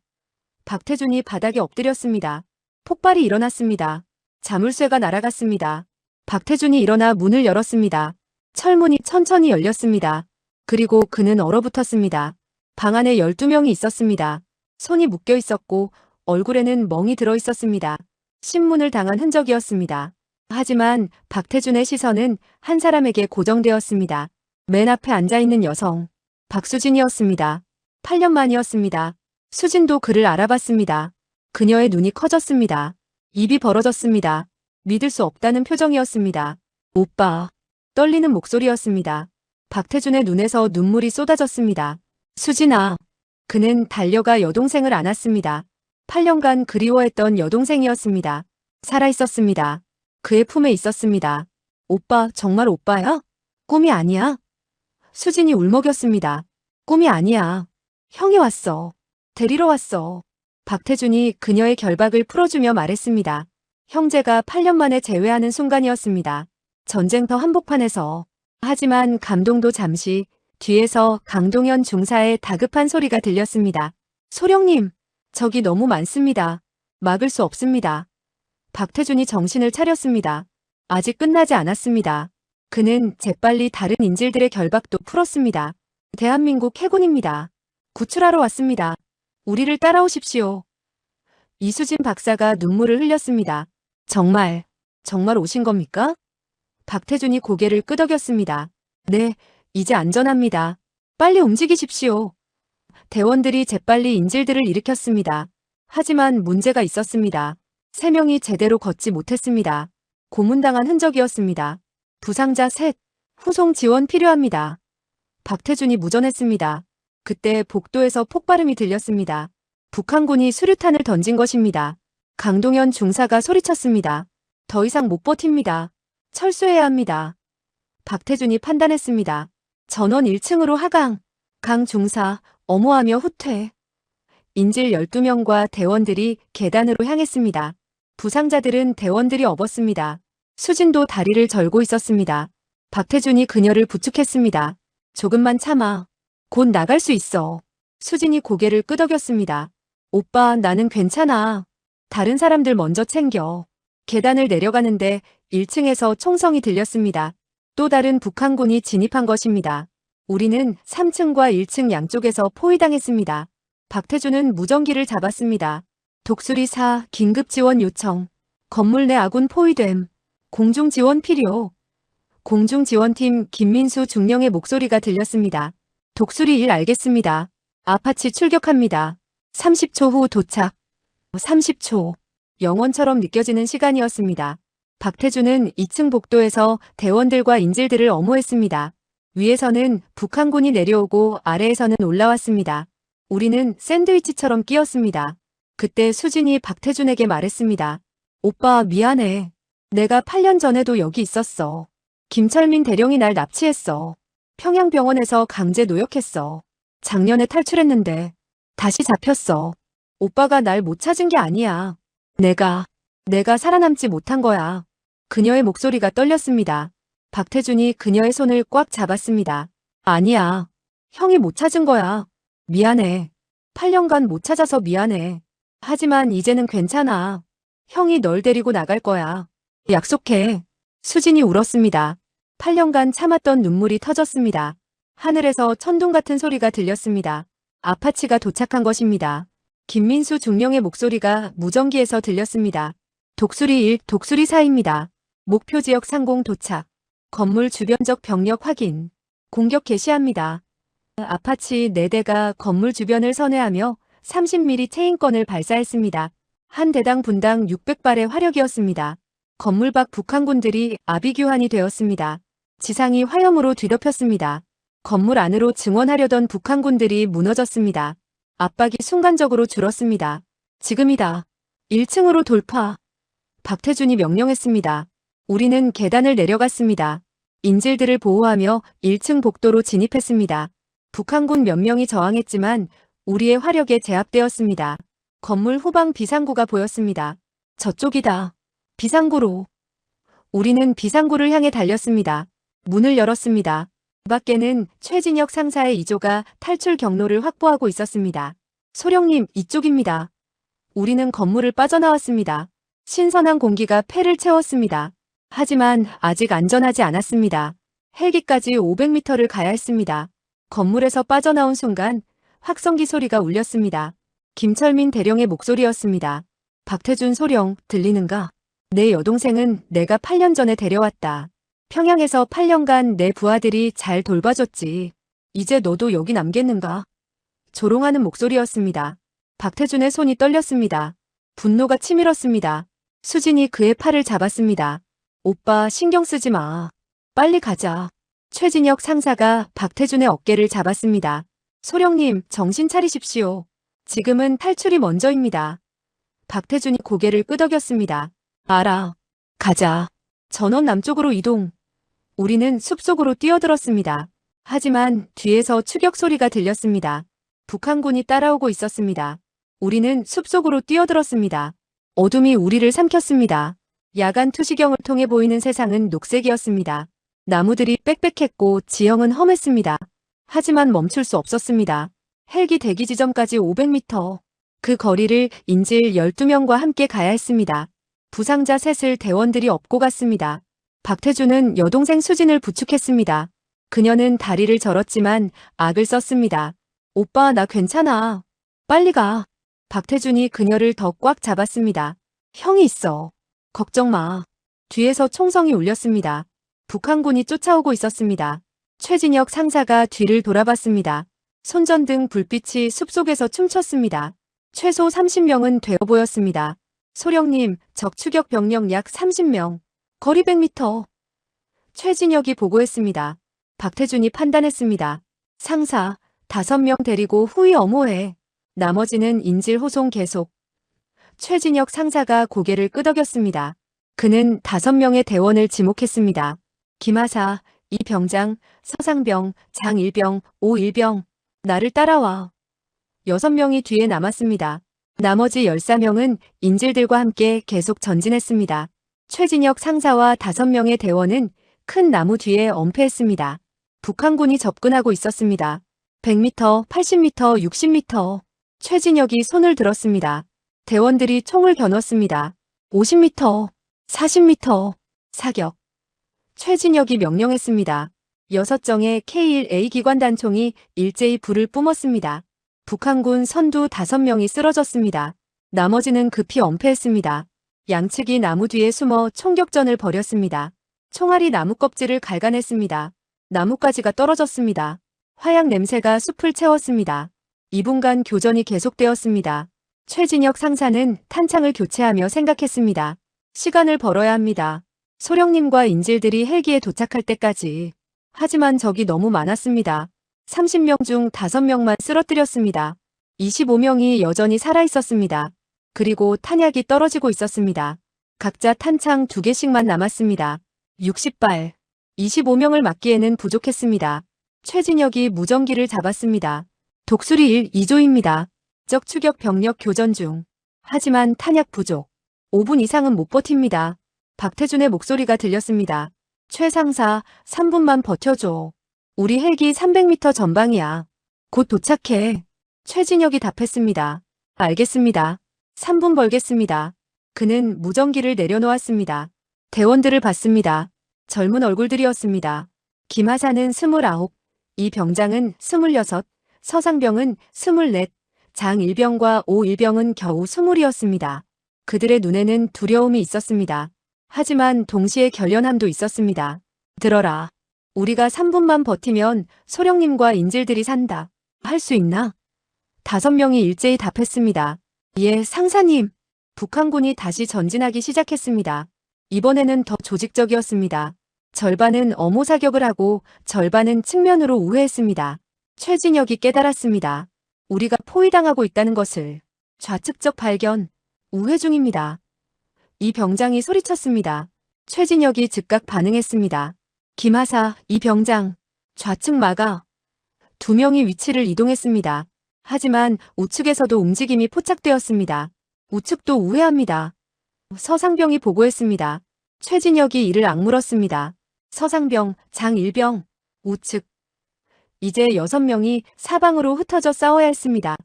박태준이 바닥에 엎드렸습니다. 폭발이 일어났습니다. 자물쇠가 날아갔습니다. 박태준이 일어나 문을 열었습니다. 철문이 천천히 열렸습니다. 그리고 그는 얼어붙었습니다. 방 안에 12명이 있었습니다. 손이 묶여 있었고 얼굴에는 멍이 들어 있었습니다. 신문을 당한 흔적이었습니다. 하지만 박태준의 시선은 한 사람에게 고정되었습니다. 맨 앞에 앉아있는 여성. 박수진이었습니다. 8년 만이었습니다. 수진도 그를 알아봤습니다. 그녀의 눈이 커졌습니다. 입이 벌어졌습니다. 믿을 수 없다는 표정이었습니다. 오빠. 떨리는 목소리였습니다. 박태준의 눈에서 눈물이 쏟아졌습니다. 수진아. 그는 달려가 여동생을 안았습니다. 8년간 그리워했던 여동생이었습니다. 살아있었습니다. 그의 품에 있었습니다. 오빠, 정말 오빠야? 꿈이 아니야? 수진이 울먹였습니다. 꿈이 아니야. 형이 왔어. 데리러 왔어. 박태준이 그녀의 결박을 풀어주며 말했습니다. 형제가 8년 만에 재회하는 순간이었습니다. 전쟁터 한복판에서. 하지만 감동도 잠시. 뒤에서 강동현 중사의 다급한 소리가 들렸습니다. 소령님, 적이 너무 많습니다. 막을 수 없습니다. 박태준이 정신을 차렸습니다. 아직 끝나지 않았습니다. 그는 재빨리 다른 인질들의 결박도 풀었습니다. 대한민국 해군입니다. 구출하러 왔습니다. 우리를 따라오십시오. 이수진 박사가 눈물을 흘렸습니다. 정말 오신 겁니까? 박태준이 고개를 끄덕였습니다. 네, 이제 안전합니다. 빨리 움직이십시오. 대원들이 재빨리 인질들을 일으켰습니다. 하지만 문제가 있었습니다. 3명이 제대로 걷지 못했습니다. 고문당한 흔적이었습니다. 부상자 셋, 후송 지원 필요합니다. 박태준이 무전했습니다. 그때 복도에서 폭발음이 들렸습니다. 북한군이 수류탄을 던진 것입니다. 강동현 중사가 소리쳤습니다. 더 이상 못 버팁니다. 철수해야 합니다. 박태준이 판단했습니다. 전원 1층으로 하강. 강 중사, 엄호하며 후퇴. 인질 12명과 대원들이 계단으로 향했습니다. 부상자들은 대원들이 업었습니다. 수진도 다리를 절고 있었습니다. 박태준이 그녀를 부축했습니다. 조금만 참아. 곧 나갈 수 있어. 수진이 고개를 끄덕였습니다. 오빠, 나는 괜찮아. 다른 사람들 먼저 챙겨. 계단을 내려가는데 1층에서 총성이 들렸습니다. 또 다른 북한군이 진입한 것입니다. 우리는 3층과 1층 양쪽에서 포위당했습니다. 박태준은 무전기를 잡았습니다. 독수리 4, 긴급지원 요청. 건물 내 아군 포위됨. 공중지원 필요. 공중지원팀 김민수 중령의 목소리가 들렸습니다. 독수리 1 알겠습니다. 아파치 출격합니다. 30초 후 도착. 30초. 영원처럼 느껴지는 시간이었습니다. 박태준은 2층 복도에서 대원들과 인질들을 엄호했습니다. 위에서는 북한군이 내려오고 아래에서는 올라왔습니다. 우리는 샌드위치처럼 끼었습니다. 그때 수진이 박태준에게 말했습니다. 오빠, 미안해. 내가 8년 전에도 여기 있었어. 김철민 대령이 날 납치했어. 평양병원에서 강제 노역했어. 작년에 탈출했는데 다시 잡혔어. 오빠가 날 못 찾은 게 아니야. 내가 살아남지 못한 거야. 그녀의 목소리가 떨렸습니다. 박태준이 그녀의 손을 꽉 잡았습니다. 아니야. 형이 못 찾은 거야. 미안해. 8년간 못 찾아서 미안해. 하지만 이제는 괜찮아. 형이 널 데리고 나갈 거야. 약속해. 수진이 울었습니다. 8년간 참았던 눈물이 터졌습니다. 하늘에서 천둥 같은 소리가 들렸습니다. 아파치가 도착한 것입니다. 김민수 중령의 목소리가 무전기에서 들렸습니다. 독수리 1, 독수리 4입니다. 목표 지역 상공 도착. 건물 주변적 병력 확인. 공격 개시합니다. 아파치 4대가 건물 주변을 선회하며 30mm 체인건을 발사했습니다. 한 대당 분당 600발의 화력이었습니다. 건물 밖 북한군들이 아비규환이 되었습니다. 지상이 화염으로 뒤덮였습니다. 건물 안으로 증원하려던 북한군들이 무너졌습니다. 압박이 순간적으로 줄었습니다. 지금이다. 1층으로 돌파. 박태준이 명령했습니다. 우리는 계단을 내려갔습니다. 인질들을 보호하며 1층 복도로 진입했습니다. 북한군 몇 명이 저항했지만 우리의 화력에 제압되었습니다. 건물 후방 비상구가 보였습니다. 저쪽이다. 비상구로. 우리는 비상구를 향해 달렸습니다. 문을 열었습니다. 그 밖에는 최진혁 상사의 2조가 탈출 경로를 확보하고 있었습니다. 소령님, 이쪽입니다. 우리는 건물을 빠져나왔습니다. 신선한 공기가 폐를 채웠습니다. 하지만 아직 안전하지 않았습니다. 헬기까지 500m를 가야 했습니다. 건물에서 빠져나온 순간 확성기 소리가 울렸습니다. 김철민 대령의 목소리였습니다. 박태준 소령, 들리는가? 내 여동생은 내가 8년 전에 데려왔다. 평양에서 8년간 내 부하들이 잘 돌봐줬지. 이제 너도 여기 남겠는가? 조롱하는 목소리였습니다. 박태준의 손이 떨렸습니다. 분노가 치밀었습니다. 수진이 그의 팔을 잡았습니다. 오빠 신경 쓰지 마. 빨리 가자. 최진혁 상사가 박태준의 어깨를 잡았습니다. 소령님, 정신 차리십시오. 지금은 탈출이 먼저입니다. 박태준이 고개를 끄덕였습니다. 알아. 가자. 전원 남쪽으로 이동. 우리는 숲속으로 뛰어들었습니다. 하지만 뒤에서 추격 소리가 들렸습니다. 북한군이 따라오고 있었습니다. 우리는 숲속으로 뛰어들었습니다. 어둠이 우리를 삼켰습니다. 야간 투시경을 통해 보이는 세상은 녹색이었습니다. 나무들이 빽빽했고 지형은 험했습니다. 하지만 멈출 수 없었습니다. 헬기 대기 지점까지 500m. 그 거리를 인질 12명과 함께 가야 했습니다. 부상자 셋을 대원들이 업고 갔습니다. 박태준은 여동생 수진을 부축했습니다. 그녀는 다리를 절었지만 악을 썼습니다. 오빠, 나 괜찮아. 빨리 가. 박태준이 그녀를 더 꽉 잡았습니다. 형이 있어. 걱정 마. 뒤에서 총성이 울렸습니다. 북한군이 쫓아오고 있었습니다. 최진혁 상사가 뒤를 돌아봤습니다. 손전등 불빛이 숲속에서 춤췄습니다. 최소 30명은 되어 보였습니다. 소령님, 적 추격 병력 약 30명. 거리 100m. 최진혁이 보고했습니다. 박태준이 판단했습니다. 상사, 5명 데리고 후위 엄호해. 나머지는 인질 호송 계속. 최진혁 상사가 고개를 끄덕였습니다. 그는 5명의 대원을 지목했습니다. 김하사, 이병장, 서상병, 장일병, 오일병. 나를 따라와. 6명이 뒤에 남았습니다. 나머지 13명은 인질들과 함께 계속 전진했습니다. 최진혁 상사와 5명의 대원은 큰 나무 뒤에 엄폐했습니다. 북한군이 접근하고 있었습니다. 100m, 80m, 60m. 최진혁이 손을 들었습니다. 대원들이 총을 겨눴습니다. 50m, 40m. 사격. 최진혁이 명령했습니다. 6정의 K1A 기관단총이 일제히 불을 뿜었습니다. 북한군 선두 5명이 쓰러졌습니다. 나머지는 급히 엄폐했습니다. 양측이 나무 뒤에 숨어 총격전을 벌였습니다. 총알이 나무 껍질을 갈가냈습니다. 나뭇가지가 떨어졌습니다. 화약 냄새가 숲을 채웠습니다. 2분간 교전이 계속되었습니다. 최진혁 상사는 탄창을 교체하며 생각했습니다. 시간을 벌어야 합니다. 소령님과 인질들이 헬기에 도착할 때까지. 하지만 적이 너무 많았습니다. 30명 중 5명만 쓰러뜨렸습니다. 25명이 여전히 살아있었습니다. 그리고 탄약이 떨어지고 있었습니다. 각자 탄창 2개씩만 남았습니다. 60발. 25명을 막기에는 부족했습니다. 최진혁이 무전기를 잡았습니다. 독수리 1, 2조입니다. 적 추격 병력 교전 중. 하지만 탄약 부족. 5분 이상은 못 버팁니다. 박태준의 목소리가 들렸습니다. 최 상사, 3분만 버텨줘. 우리 헬기 300m 전방이야. 곧 도착해. 최진혁이 답했습니다. 알겠습니다. 3분 벌겠습니다. 그는 무전기를 내려놓았습니다. 대원들을 봤습니다. 젊은 얼굴들이었습니다. 김하사는 29, 이병장은 26, 서상병은 24, 장일병과 오일병은 겨우 20이었습니다. 그들의 눈에는 두려움이 있었습니다. 하지만 동시에 결연함도 있었습니다. 들어라. 우리가 3분만 버티면 소령님과 인질들이 산다. 할 수 있나? 5명이 일제히 답했습니다. 예, 상사님. 북한군이 다시 전진하기 시작했습니다. 이번에는 더 조직적이었습니다. 절반은 엄호 사격을 하고 절반은 측면으로 우회했습니다. 최진혁이 깨달았습니다. 우리가 포위당하고 있다는 것을. 좌측적 발견. 우회 중입니다. 이 병장이 소리쳤습니다. 최진혁이 즉각 반응했습니다. 김하사, 이 병장, 좌측 막아. 두 명이 위치를 이동했습니다. 하지만 우측에서도 움직임이 포착되었습니다. 우측도 우회합니다. 서상병이 보고했습니다. 최진혁이 이를 악물었습니다. 서상병, 장일병, 우측. 이제 6명이 사방으로 흩어져 싸워야 했습니다.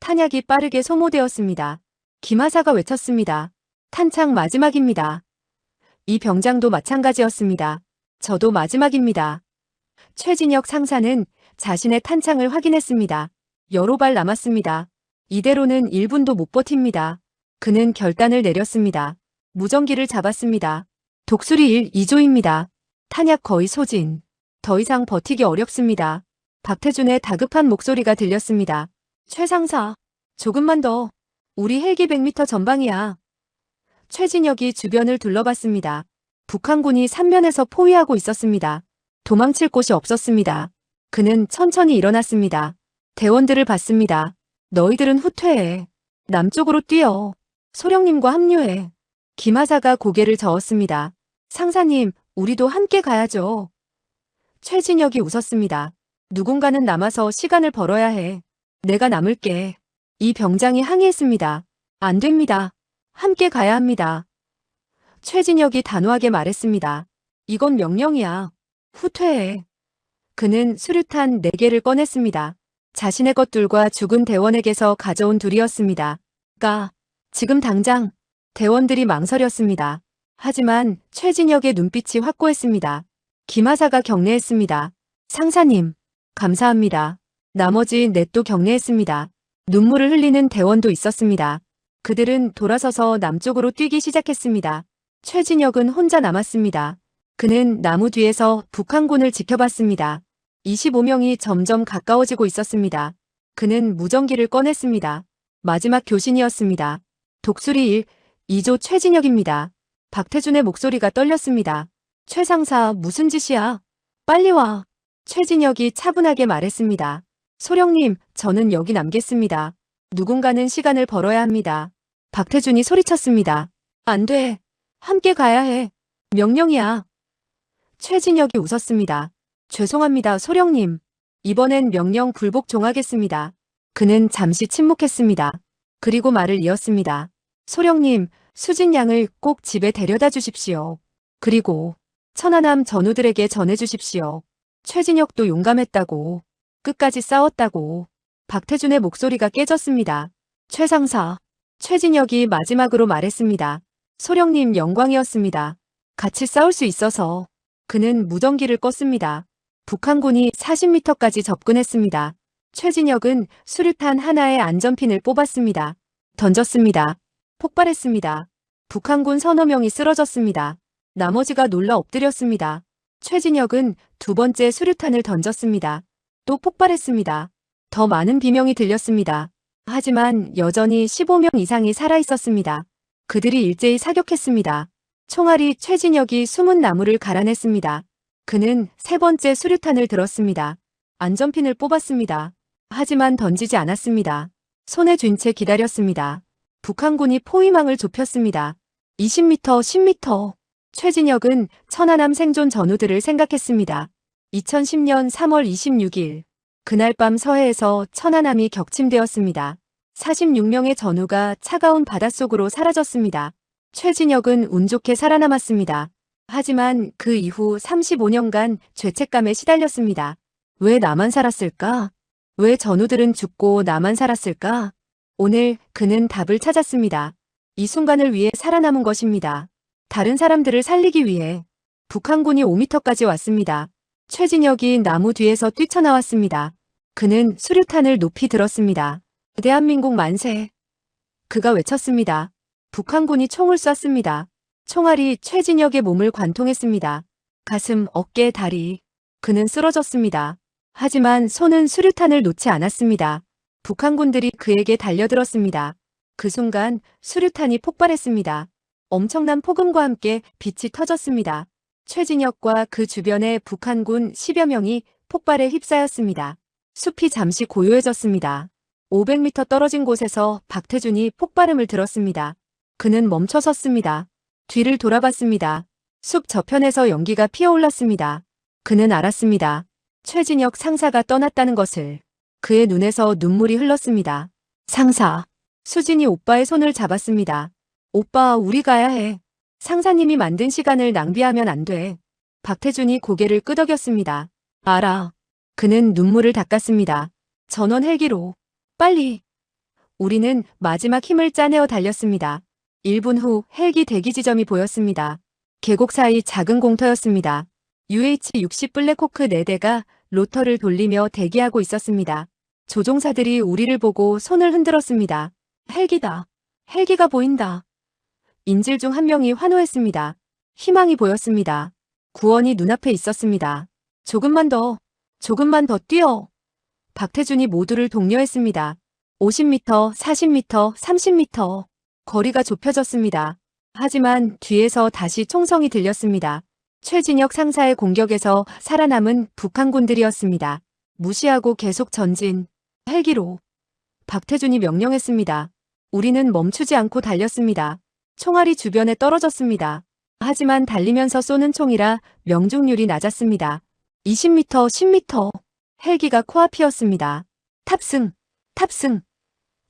탄약이 빠르게 소모되었습니다. 김하사가 외쳤습니다. 탄창 마지막입니다. 이 병장도 마찬가지였습니다. 저도 마지막입니다. 최진혁 상사는 자신의 탄창을 확인했습니다. 여러 발 남았습니다. 이대로는 1분도 못 버팁니다. 그는 결단을 내렸습니다. 무전기를 잡았습니다. 독수리 1, 2조입니다. 탄약 거의 소진. 더 이상 버티기 어렵습니다. 박태준의 다급한 목소리가 들렸습니다. 최 상사, 조금만 더. 우리 헬기 100m 전방이야. 최진혁이 주변을 둘러봤습니다. 북한군이 삼면에서 포위하고 있었습니다. 도망칠 곳이 없었습니다. 그는 천천히 일어났습니다. 대원들을 봤습니다. 너희들은 후퇴해. 남쪽으로 뛰어. 소령님과 합류해. 김하사가 고개를 저었습니다. 상사님, 우리도 함께 가야죠. 최진혁이 웃었습니다. 누군가는 남아서 시간을 벌어야 해. 내가 남을게. 이 병장이 항의했습니다. 안 됩니다. 함께 가야 합니다. 최진혁이 단호하게 말했습니다. 이건 명령이야. 후퇴해. 그는 수류탄 4개를 꺼냈습니다. 자신의 것들과 죽은 대원에게서 가져온 둘이었습니다. 지금 당장. 대원들이 망설였습니다. 하지만 최진혁의 눈빛이 확고했습니다. 김하사가 격려했습니다. 상사님, 감사합니다. 나머지 넷도 격려했습니다. 눈물을 흘리는 대원도 있었습니다. 그들은 돌아서서 남쪽으로 뛰기 시작했습니다. 최진혁은 혼자 남았습니다. 그는 나무 뒤에서 북한군을 지켜봤습니다. 25명이 점점 가까워지고 있었습니다. 그는 무전기를 꺼냈습니다. 마지막 교신이었습니다. 독수리 1, 2조 최진혁입니다. 박태준의 목소리가 떨렸습니다. 최 상사, 무슨 짓이야? 빨리 와. 최진혁이 차분하게 말했습니다. 소령님, 저는 여기 남겠습니다. 누군가는 시간을 벌어야 합니다. 박태준이 소리쳤습니다. 안 돼. 함께 가야 해. 명령이야. 최진혁이 웃었습니다. 죄송합니다, 소령님. 이번엔 명령 굴복 종하겠습니다. 그는 잠시 침묵했습니다. 그리고 말을 이었습니다. 소령님, 수진 양을 꼭 집에 데려다 주십시오. 그리고 천안함 전우들에게 전해주십시오. 최진혁도 용감했다고. 끝까지 싸웠다고. 박태준의 목소리가 깨졌습니다. 최 상사. 최진혁이 마지막으로 말했습니다. 소령님 영광이었습니다. 같이 싸울 수 있어서. 그는 무전기를 껐습니다. 북한군이 40m까지 접근했습니다. 최진혁은 수류탄 하나의 안전핀을 뽑았습니다. 던졌습니다. 폭발했습니다. 북한군 서너 명이 쓰러졌습니다. 나머지가 놀라 엎드렸습니다. 최진혁은 두 번째 수류탄을 던졌습니다. 또 폭발했습니다. 더 많은 비명이 들렸습니다. 하지만 여전히 15명 이상이 살아있었습니다. 그들이 일제히 사격했습니다. 총알이 최진혁이 숨은 나무를 갈아냈습니다. 그는 세 번째 수류탄을 들었습니다. 안전핀을 뽑았습니다. 하지만 던지지 않았습니다. 손에 쥔 채 기다렸습니다. 북한군이 포위망을 좁혔습니다. 20m, 10m. 최진혁은 천안함 생존 전우들을 생각했습니다. 2010년 3월 26일. 그날 밤 서해에서 천안함이 격침되었습니다. 46명의 전우가 차가운 바닷속으로 사라졌습니다. 최진혁은 운 좋게 살아남았습니다. 하지만 그 이후 35년간 죄책감에 시달렸습니다. 왜 나만 살았을까? 왜 전우들은 죽고 나만 살았을까? 오늘 그는 답을 찾았습니다. 이 순간을 위해 살아남은 것입니다. 다른 사람들을 살리기 위해. 북한군이 5m까지 왔습니다. 최진혁이 나무 뒤에서 뛰쳐나왔습니다. 그는 수류탄을 높이 들었습니다. 대한민국 만세. 그가 외쳤습니다. 북한군이 총을 쐈습니다. 총알이 최진혁의 몸을 관통했습니다. 가슴, 어깨, 다리. 그는 쓰러졌습니다. 하지만 손은 수류탄을 놓지 않았습니다. 북한군들이 그에게 달려들었습니다. 그 순간 수류탄이 폭발했습니다. 엄청난 폭음과 함께 빛이 터졌습니다. 최진혁과 그 주변의 북한군 10여 명이 폭발에 휩싸였습니다. 숲이 잠시 고요해졌습니다. 500m 떨어진 곳에서 박태준이 폭발음을 들었습니다. 그는 멈춰 섰습니다. 뒤를 돌아봤습니다. 숲 저편에서 연기가 피어올랐습니다. 그는 알았습니다. 최진혁 상사가 떠났다는 것을. 그의 눈에서 눈물이 흘렀습니다. 상사. 수진이 오빠의 손을 잡았습니다. 오빠, 우리 가야 해. 상사님이 만든 시간을 낭비하면 안 돼. 박태준이 고개를 끄덕였습니다. 알아. 그는 눈물을 닦았습니다. 전원 헬기로. 빨리. 우리는 마지막 힘을 짜내어 달렸습니다. 1분 후 헬기 대기 지점이 보였습니다. 계곡 사이 작은 공터였습니다. UH-60 블랙호크 4대가 로터를 돌리며 대기하고 있었습니다. 조종사들이 우리를 보고 손을 흔들었습니다. 헬기다. 헬기가 보인다. 인질 중 한 명이 환호했습니다. 희망이 보였습니다. 구원이 눈앞에 있었습니다. 조금만 더 뛰어. 박태준이 모두를 독려했습니다. 50m, 40m, 30m. 거리가 좁혀졌습니다. 하지만 뒤에서 다시 총성이 들렸습니다. 최진혁 상사의 공격에서 살아남은 북한군들이었습니다. 무시하고 계속 전진. 헬기로. 박태준이 명령했습니다. 우리는 멈추지 않고 달렸습니다. 총알이 주변에 떨어졌습니다. 하지만 달리면서 쏘는 총이라 명중률이 낮았습니다. 20m, 10m. 헬기가 코앞이었습니다. 탑승, 탑승.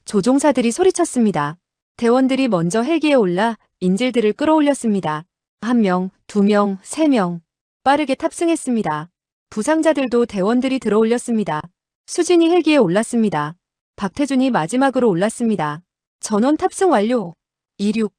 조종사들이 소리쳤습니다. 대원들이 먼저 헬기에 올라 인질들을 끌어올렸습니다. 1명, 2명, 3명. 빠르게 탑승했습니다. 부상자들도 대원들이 들어올렸습니다. 수진이 헬기에 올랐습니다. 박태준이 마지막으로 올랐습니다. 전원 탑승 완료. 26.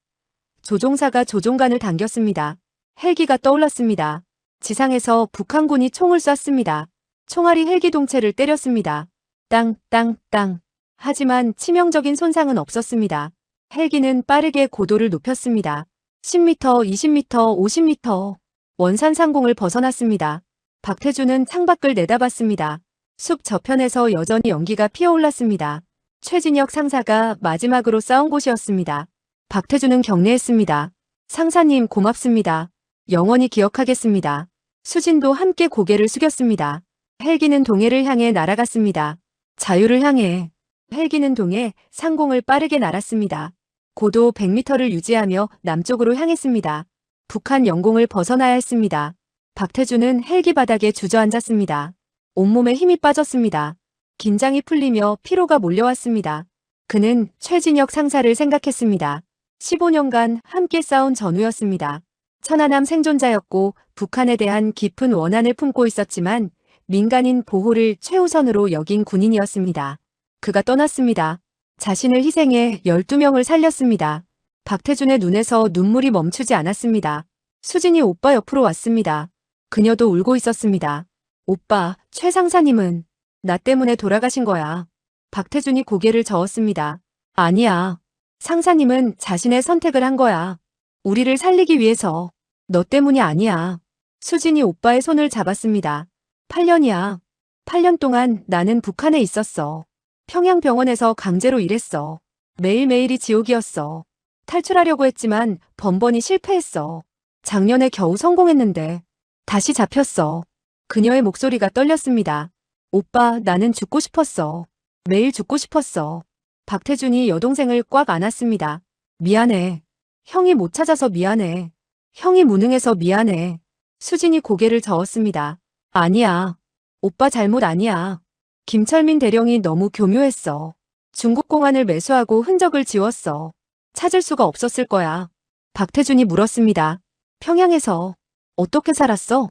조종사가 조종관을 당겼습니다. 헬기가 떠올랐습니다. 지상에서 북한군이 총을 쐈습니다. 총알이 헬기 동체를 때렸습니다. 땅, 땅, 땅. 하지만 치명적인 손상은 없었습니다. 헬기는 빠르게 고도를 높였습니다. 10m, 20m, 50m. 원산 상공을 벗어났습니다. 박태준은 창밖을 내다봤습니다. 숲 저편에서 여전히 연기가 피어올랐습니다. 최진혁 상사가 마지막으로 싸운 곳이었습니다. 박태준은 격려했습니다. 상사님 고맙습니다. 영원히 기억하겠습니다. 수진도 함께 고개를 숙였습니다. 헬기는 동해를 향해 날아갔습니다. 자유를 향해. 헬기는 동해 상공을 빠르게 날았습니다. 고도 100m를 유지하며 남쪽으로 향했습니다. 북한 영공을 벗어나야 했습니다. 박태준은 헬기 바닥에 주저앉았습니다. 온몸에 힘이 빠졌습니다. 긴장이 풀리며 피로가 몰려왔습니다. 그는 최진혁 상사를 생각했습니다. 15년간 함께 싸운 전우였습니다. 천안함 생존자였고 북한에 대한 깊은 원한을 품고 있었지만 민간인 보호를 최우선으로 여긴 군인이었습니다. 그가 떠났습니다. 자신을 희생해 12명을 살렸습니다. 박태준의 눈에서 눈물이 멈추지 않았습니다. 수진이 오빠 옆으로 왔습니다. 그녀도 울고 있었습니다. 오빠, 최 상사님은 나 때문에 돌아가신 거야. 박태준이 고개를 저었습니다. 아니야. 상사님은 자신의 선택을 한 거야. 우리를 살리기 위해서. 너 때문이 아니야. 수진이 오빠의 손을 잡았습니다. 8년이야. 8년 동안 나는 북한에 있었어. 평양병원에서 강제로 일했어. 매일매일이 지옥이었어. 탈출하려고 했지만 번번이 실패했어. 작년에 겨우 성공했는데 다시 잡혔어. 그녀의 목소리가 떨렸습니다. 오빠, 나는 죽고 싶었어. 매일 죽고 싶었어. 박태준이 여동생을 꽉 안았습니다. 미안해. 형이 못 찾아서 미안해. 형이 무능해서 미안해. 수진이 고개를 저었습니다. 아니야. 오빠 잘못 아니야. 김철민 대령이 너무 교묘했어. 중국 공안을 매수하고 흔적을 지웠어. 찾을 수가 없었을 거야. 박태준이 물었습니다. 평양에서 어떻게 살았어?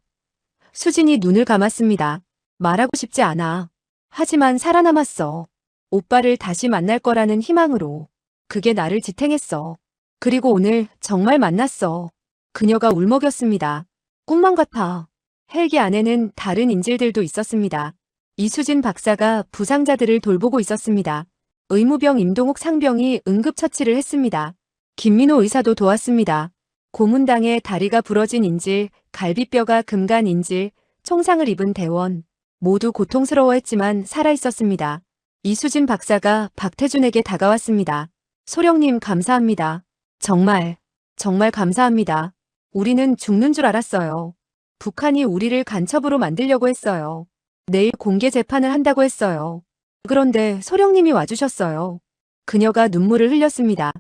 수진이 눈을 감았습니다. 말하고 싶지 않아. 하지만 살아남았어. 오빠를 다시 만날 거라는 희망으로. 그게 나를 지탱했어. 그리고 오늘 정말 만났어. 그녀가 울먹였습니다. 꿈만 같아. 헬기 안에는 다른 인질들도 있었습니다. 이수진 박사가 부상자들을 돌보고 있었습니다. 의무병 임동욱 상병이 응급처치를 했습니다. 김민호 의사도 도왔습니다. 고문당에 다리가 부러진 인질, 갈비뼈가 금간 인질, 총상을 입은 대원. 모두 고통스러워했지만 살아있었습니다. 이수진 박사가 박태준에게 다가왔습니다. 소령님 감사합니다. 정말 감사합니다. 우리는 죽는 줄 알았어요. 북한이 우리를 간첩으로 만들려고 했어요. 내일 공개 재판을 한다고 했어요. 그런데 소령님이 와주셨어요. 그녀가 눈물을 흘렸습니다.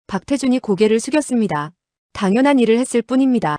박태준이 고개를 숙였습니다. 당연한 일을 했을 뿐입니다.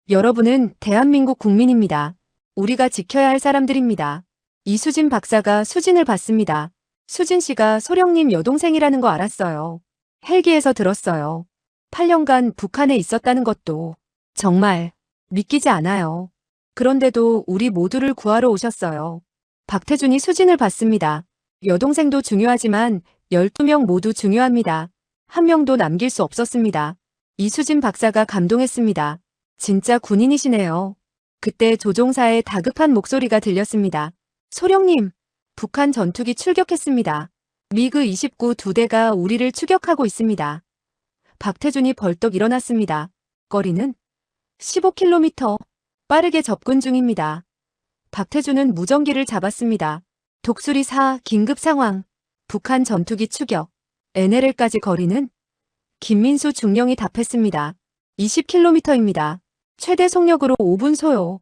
여러분은 대한민국 국민입니다. 우리가 지켜야 할 사람들입니다. 이수진 박사가 수진을 봤습니다. 수진 씨가 소령님 여동생이라는 거 알았어요. 헬기에서 들었어요. 8년간 북한에 있었다는 것도 정말 믿기지 않아요. 그런데도 우리 모두를 구하러 오셨어요. 박태준이 수진을 봤습니다. 여동생도 중요하지만 12명 모두 중요합니다. 한 명도 남길 수 없었습니다. 이수진 박사가 감동했습니다. 진짜 군인이시네요. 그때 조종사의 다급한 목소리가 들렸습니다. 소령님, 북한 전투기 출격했습니다. 미그 29 두 대가 우리를 추격하고 있습니다. 박태준이 벌떡 일어났습니다. 거리는 15km. 빠르게 접근 중입니다. 박태준은 무전기를 잡았습니다. 독수리 4 긴급 상황. 북한 전투기 추격. NLL까지 거리는? 김민수 중령이 답했습니다. 20km입니다. 최대 속력으로 5분 소요.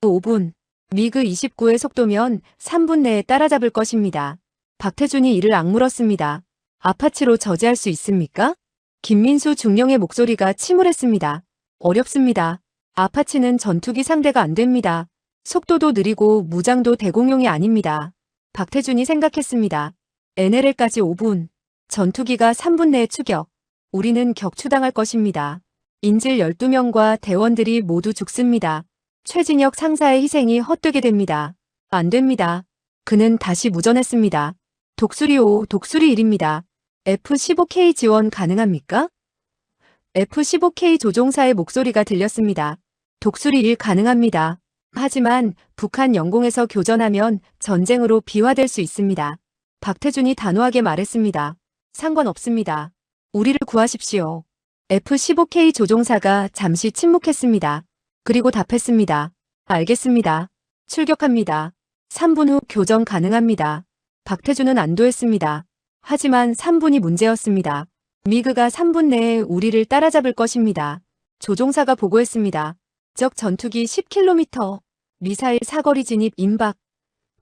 5분. 미그 29의 속도면 3분 내에 따라잡을 것입니다. 박태준이 이를 악물었습니다. 아파치로 저지할 수 있습니까? 김민수 중령의 목소리가 침울했습니다. 어렵습니다. 아파치는 전투기 상대가 안 됩니다. 속도도 느리고 무장도 대공용이 아닙니다. 박태준이 생각했습니다. NLL까지 5분. 전투기가 3분 내에 추격. 우리는 격추당할 것입니다. 인질 12명과 대원들이 모두 죽습니다. 최진혁 상사의 희생이 헛되게 됩니다. 안 됩니다. 그는 다시 무전했습니다. 독수리 5, 독수리 1입니다. F-15K 지원 가능합니까? F-15K 조종사의 목소리가 들렸습니다. 독수리 1 가능합니다. 하지만 북한 영공에서 교전하면 전쟁으로 비화될 수 있습니다. 박태준이 단호하게 말했습니다. 상관없습니다. 우리를 구하십시오. F-15K 조종사가 잠시 침묵했습니다. 그리고 답했습니다. 알겠습니다. 출격합니다. 3분 후 교전 가능합니다. 박태준은 안도했습니다. 하지만 3분이 문제였습니다. 미그가 3분 내에 우리를 따라잡을 것입니다. 조종사가 보고했습니다. 적 전투기 10km. 미사일 사거리 진입 임박.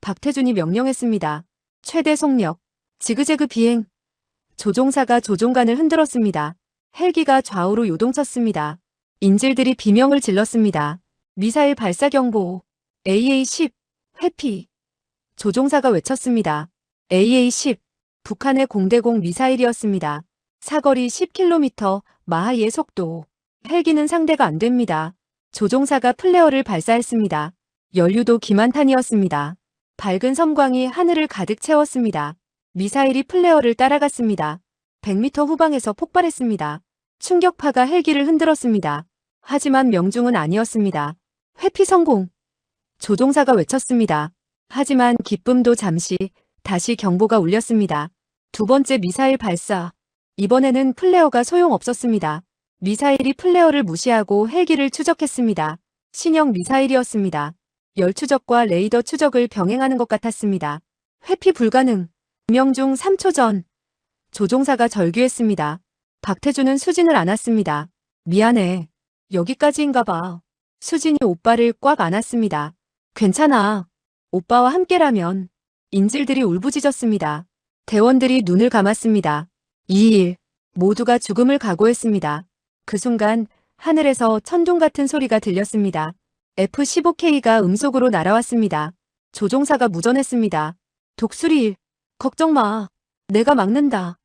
박태준이 명령했습니다. 최대 속력. 지그재그 비행. 조종사가 조종관을 흔들었습니다. 헬기가 좌우로 요동쳤습니다. 인질들이 비명을 질렀습니다. 미사일 발사 경보. AA-10. 회피. 조종사가 외쳤습니다. AA-10. 북한의 공대공 미사일이었습니다. 사거리 10km, 마하 2의 속도. 헬기는 상대가 안 됩니다. 조종사가 플레어를 발사했습니다. 연료도 기만탄이었습니다. 밝은 섬광이 하늘을 가득 채웠습니다. 미사일이 플레어를 따라갔습니다. 100m 후방에서 폭발했습니다. 충격파가 헬기를 흔들었습니다. 하지만 명중은 아니었습니다. 회피 성공. 조종사가 외쳤습니다. 하지만 기쁨도 잠시, 다시 경보가 울렸습니다. 두 번째 미사일 발사. 이번에는 플레어가 소용없었습니다. 미사일이 플레어를 무시하고 헬기를 추적했습니다. 신형 미사일이었습니다. 열 추적과 레이더 추적을 병행하는 것 같았습니다. 회피 불가능. 명중 3초 전. 조종사가 절규했습니다. 박태준은 수진을 안았습니다. 미안해. 여기까지인가 봐. 수진이 오빠를 꽉 안았습니다. 괜찮아. 오빠와 함께라면. 인질들이 울부짖었습니다. 대원들이 눈을 감았습니다. 2일. 모두가 죽음을 각오했습니다. 그 순간 하늘에서 천둥 같은 소리가 들렸습니다. F-15K가 음속으로 날아왔습니다. 조종사가 무전했습니다. 독수리 1. 걱정 마. 내가 막는다.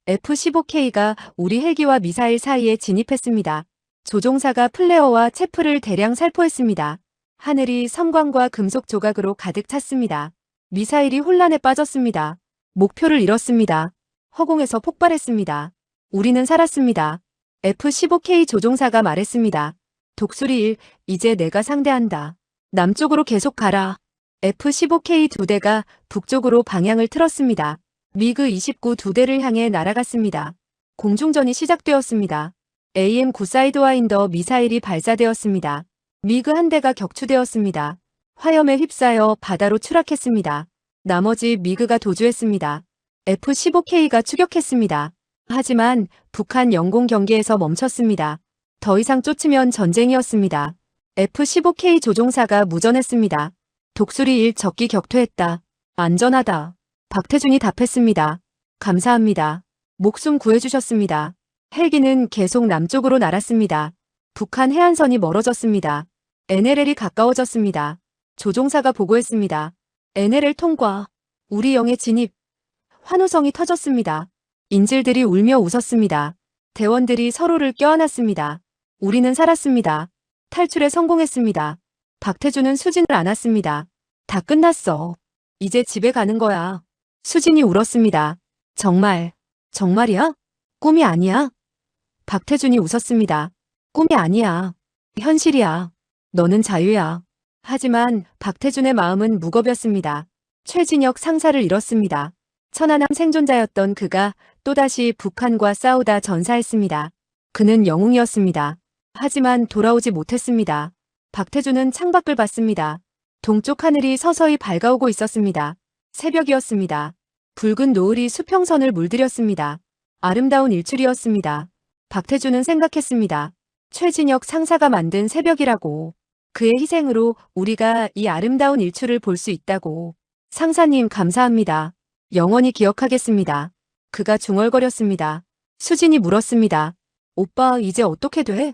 F-15K가 우리 헬기와 미사일 사이에 진입했습니다. 조종사가 플레어와 체프를 대량 살포했습니다. 하늘이 섬광과 금속 조각으로 가득 찼습니다. 미사일이 혼란에 빠졌습니다. 목표를 잃었습니다. 허공에서 폭발했습니다. 우리는 살았습니다. F-15K 조종사가 말했습니다. 독수리 1, 이제 내가 상대한다. 남쪽으로 계속 가라. F-15K 두 대가 북쪽으로 방향을 틀었습니다. 미그 29 두 대를 향해 날아갔습니다. 공중전이 시작되었습니다. AM9 사이드와인더 미사일이 발사되었습니다. 미그 한 대가 격추되었습니다. 화염에 휩싸여 바다로 추락했습니다. 나머지 미그가 도주했습니다. F-15K가 추격했습니다. 하지만 북한 영공 경계에서 멈췄습니다. 더 이상 쫓으면 전쟁이었습니다. F-15K 조종사가 무전했습니다. 독수리 1 적기 격퇴했다. 안전하다. 박태준이 답했습니다. 감사합니다. 목숨 구해주셨습니다. 헬기는 계속 남쪽으로 날았습니다. 북한 해안선이 멀어졌습니다. NLL이 가까워졌습니다. 조종사가 보고했습니다. NLL 통과. 우리 영해 진입. 환호성이 터졌습니다. 인질들이 울며 웃었습니다. 대원들이 서로를 껴안았습니다. 우리는 살았습니다. 탈출에 성공했습니다. 박태준은 수진을 안았습니다. 다 끝났어. 이제 집에 가는 거야. 수진이 울었습니다. 정말, 정말이야? 꿈이 아니야? 박태준이 웃었습니다. 꿈이 아니야. 현실이야. 너는 자유야. 하지만 박태준의 마음은 무겁였습니다. 최진혁 상사를 잃었습니다. 천안함 생존자였던 그가 또다시 북한과 싸우다 전사했습니다. 그는 영웅이었습니다. 하지만 돌아오지 못했습니다. 박태준은 창밖을 봤습니다. 동쪽 하늘이 서서히 밝아오고 있었습니다. 새벽이었습니다. 붉은 노을이 수평선을 물들였습니다. 아름다운 일출이었습니다. 박태준은 생각했습니다. 최진혁 상사가 만든 새벽이라고. 그의 희생으로 우리가 이 아름다운 일출을 볼 수 있다고. 상사님 감사합니다. 영원히 기억하겠습니다. 그가 중얼거렸습니다. 수진이 물었습니다. 오빠 이제 어떻게 돼?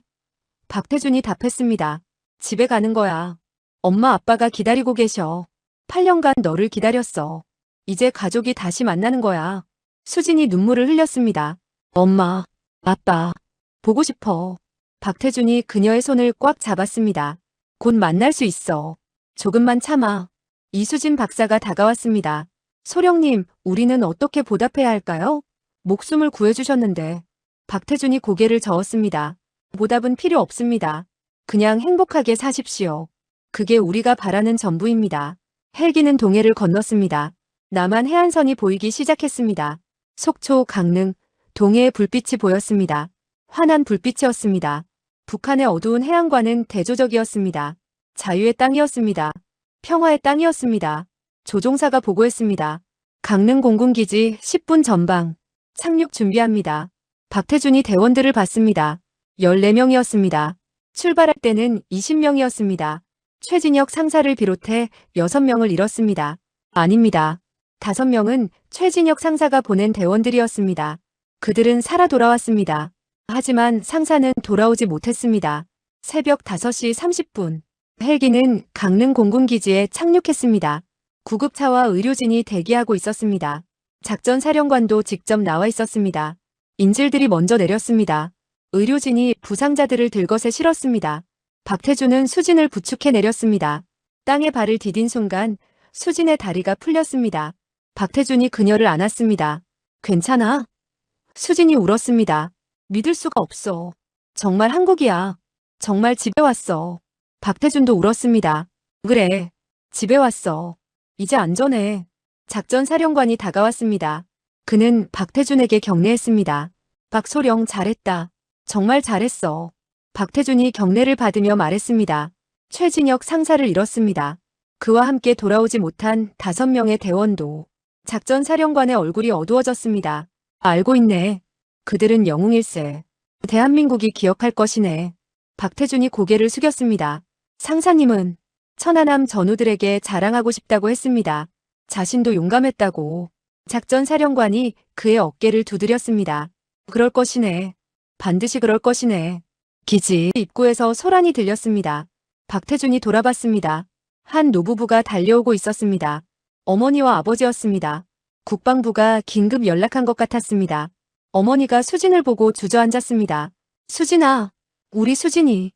박태준이 답했습니다. 집에 가는 거야. 엄마 아빠가 기다리고 계셔. 8년간 너를 기다렸어. 이제 가족이 다시 만나는 거야. 수진이 눈물을 흘렸습니다. 엄마, 아빠, 보고 싶어. 박태준이 그녀의 손을 꽉 잡았습니다. 곧 만날 수 있어. 조금만 참아. 이수진 박사가 다가왔습니다. 소령님, 우리는 어떻게 보답해야 할까요? 목숨을 구해주셨는데. 박태준이 고개를 저었습니다. 보답은 필요 없습니다. 그냥 행복하게 사십시오. 그게 우리가 바라는 전부입니다. 헬기는 동해를 건넜습니다. 남한 해안선이 보이기 시작했습니다. 속초, 강릉, 동해의 불빛이 보였습니다. 환한 불빛이었습니다. 북한의 어두운 해안과는 대조적이었습니다. 자유의 땅이었습니다. 평화의 땅이었습니다. 조종사가 보고했습니다. 강릉 공군기지 10분 전방. 착륙 준비합니다. 박태준이 대원들을 봤습니다. 14명이었습니다. 출발할 때는 20명이었습니다. 최진혁 상사를 비롯해 6명을 잃었습니다. 아닙니다. 5명은 최진혁 상사가 보낸 대원들이었습니다. 그들은 살아 돌아왔습니다. 하지만 상사는 돌아오지 못했습니다. 새벽 5시 30분. 헬기는 강릉 공군기지에 착륙했습니다. 구급차와 의료진이 대기하고 있었습니다. 작전사령관도 직접 나와 있었습니다. 인질들이 먼저 내렸습니다. 의료진이 부상자들을 들것에 실었습니다. 박태준은 수진을 부축해 내렸습니다. 땅에 발을 디딘 순간 수진의 다리가 풀렸습니다. 박태준이 그녀를 안았습니다. 괜찮아? 수진이 울었습니다. 믿을 수가 없어. 정말 한국이야. 정말 집에 왔어. 박태준도 울었습니다. 그래. 집에 왔어. 이제 안전해. 작전사령관이 다가왔습니다. 그는 박태준에게 격려했습니다. 박소령 잘했다. 정말 잘했어. 박태준이 격려를 받으며 말했습니다. 최진혁 상사를 잃었습니다. 그와 함께 돌아오지 못한 5명의 대원도. 작전사령관의 얼굴이 어두워졌습니다. 알고 있네. 그들은 영웅일세. 대한민국이 기억할 것이네. 박태준이 고개를 숙였습니다. 상사님은 천안함 전우들에게 자랑하고 싶다고 했습니다. 자신도 용감했다고. 작전사령관이 그의 어깨를 두드렸습니다. 그럴 것이네. 반드시 그럴 것이네. 기지 입구에서 소란이 들렸습니다. 박태준이 돌아봤습니다. 한 노부부가 달려오고 있었습니다. 어머니와 아버지였습니다. 국방부가 긴급 연락한 것 같았습니다. 어머니가 수진을 보고 주저앉았습니다. 수진아, 우리 수진이.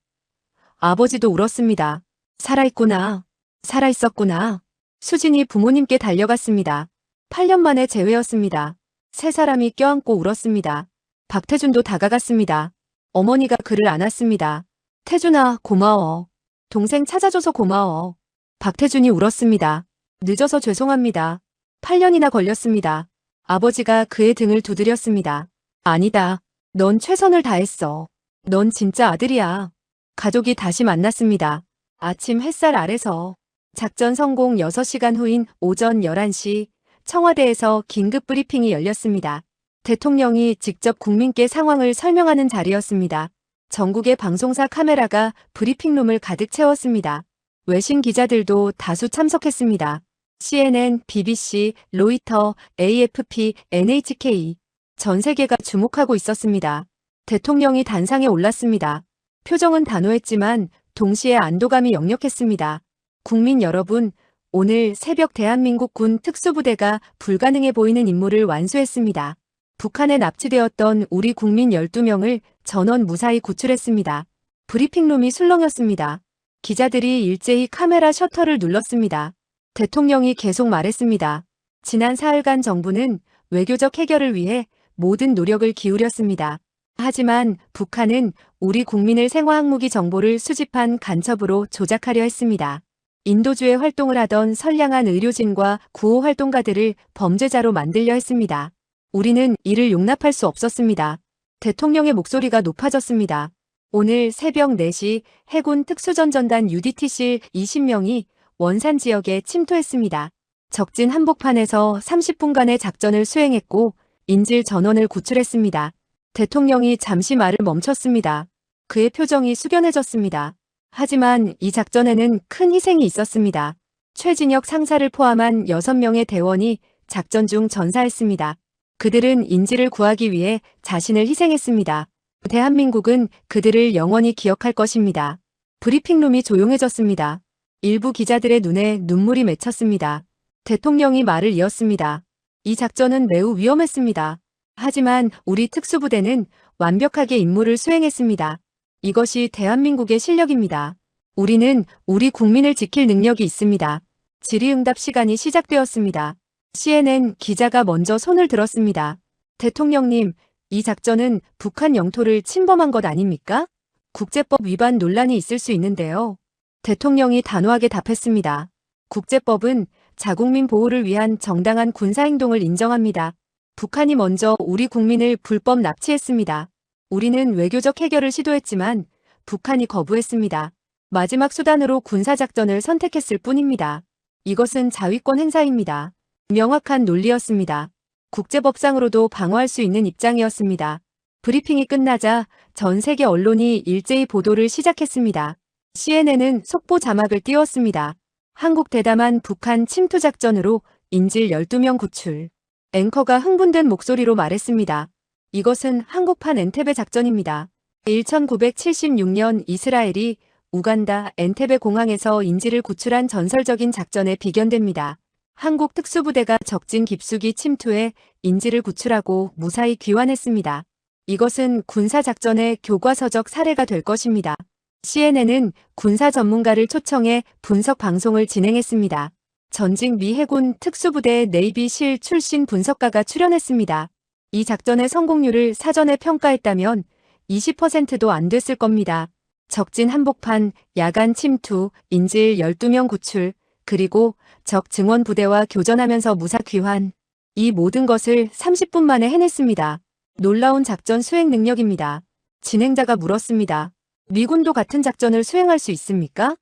아버지도 울었습니다. 살아있구나. 살아있었구나. 수진이 부모님께 달려갔습니다. 8년 만에 재회였습니다. 세 사람이 껴안고 울었습니다. 박태준도 다가갔습니다. 어머니가 그를 안았습니다. 태준아, 고마워. 동생 찾아줘서 고마워. 박태준이 울었습니다. 늦어서 죄송합니다. 8년이나 걸렸습니다. 아버지가 그의 등을 두드렸습니다. 아니다. 넌 최선을 다했어. 넌 진짜 아들이야. 가족이 다시 만났습니다. 아침 햇살 아래서. 작전 성공 6시간 후인 오전 11시 청와대에서 긴급 브리핑이 열렸습니다. 대통령이 직접 국민께 상황을 설명하는 자리였습니다. 전국의 방송사 카메라가 브리핑룸을 가득 채웠습니다. 외신 기자들도 다수 참석했습니다. CNN, BBC, 로이터, AFP, NHK. 전 세계가 주목하고 있었습니다. 대통령이 단상에 올랐습니다. 표정은 단호했지만 동시에 안도감이 역력했습니다. 국민 여러분, 오늘 새벽 대한민국 군 특수부대가 불가능해 보이는 임무를 완수했습니다. 북한에 납치되었던 우리 국민 12명을 전원 무사히 구출했습니다. 브리핑룸이 술렁였습니다. 기자들이 일제히 카메라 셔터를 눌렀습니다. 대통령이 계속 말했습니다. 지난 사흘간 정부는 외교적 해결을 위해 모든 노력을 기울였습니다. 하지만 북한은 우리 국민을 생화학무기 정보를 수집한 간첩으로 조작하려 했습니다. 인도주의 활동을 하던 선량한 의료진과 구호 활동가들을 범죄자로 만들려 했습니다. 우리는 이를 용납할 수 없었습니다. 대통령의 목소리가 높아졌습니다. 오늘 새벽 4시 해군 특수전전단 UDTC 20명이 원산 지역에 침투했습니다. 적진 한복판에서 30분간의 작전을 수행했고 인질 전원을 구출했습니다. 대통령이 잠시 말을 멈췄습니다. 그의 표정이 숙연해졌습니다. 하지만 이 작전에는 큰 희생이 있었습니다. 최진혁 상사를 포함한 6명의 대원이 작전 중 전사했습니다. 그들은 인질을 구하기 위해 자신을 희생했습니다. 대한민국은 그들을 영원히 기억할 것입니다. 브리핑룸이 조용해졌습니다. 일부 기자들의 눈에 눈물이 맺혔습니다. 대통령이 말을 이었습니다. 이 작전은 매우 위험했습니다. 하지만 우리 특수부대는 완벽하게 임무를 수행했습니다. 이것이 대한민국의 실력입니다. 우리는 우리 국민을 지킬 능력이 있습니다. 질의응답 시간이 시작되었습니다. CNN 기자가 먼저 손을 들었습니다. 대통령님, 이 작전은 북한 영토를 침범한 것 아닙니까? 국제법 위반 논란이 있을 수 있는데요. 대통령이 단호하게 답했습니다. 국제법은 자국민 보호를 위한 정당한 군사행동을 인정합니다. 북한이 먼저 우리 국민을 불법 납치했습니다. 우리는 외교적 해결을 시도했지만 북한이 거부했습니다. 마지막 수단으로 군사작전을 선택했을 뿐입니다. 이것은 자위권 행사입니다. 명확한 논리였습니다. 국제법상으로도 방어할 수 있는 입장이었습니다. 브리핑이 끝나자 전 세계 언론이 일제히 보도를 시작했습니다. CNN은 속보 자막을 띄웠습니다. 한국 대담한 북한 침투 작전으로 인질 12명 구출. 앵커가 흥분된 목소리로 말했습니다. 이것은 한국판 엔테베 작전입니다. 1976년 이스라엘이 우간다 엔테베 공항에서 인질을 구출한 전설적인 작전에 비견됩니다. 한국 특수부대가 적진 깊숙이 침투해 인질을 구출하고 무사히 귀환했습니다. 이것은 군사작전의 교과서적 사례가 될 것입니다. CNN은 군사 전문가를 초청해 분석 방송을 진행했습니다. 전직 미 해군 특수부대 네이비실 출신 분석가가 출연했습니다. 이 작전의 성공률을 사전에 평가했다면 20%도 안 됐을 겁니다. 적진 한복판, 야간 침투, 인질 12명 구출, 그리고 적 증원 부대와 교전하면서 무사 귀환. 이 모든 것을 30분 만에 해냈습니다. 놀라운 작전 수행 능력입니다. 진행자가 물었습니다. 미군도 같은 작전을 수행할 수 있습니까?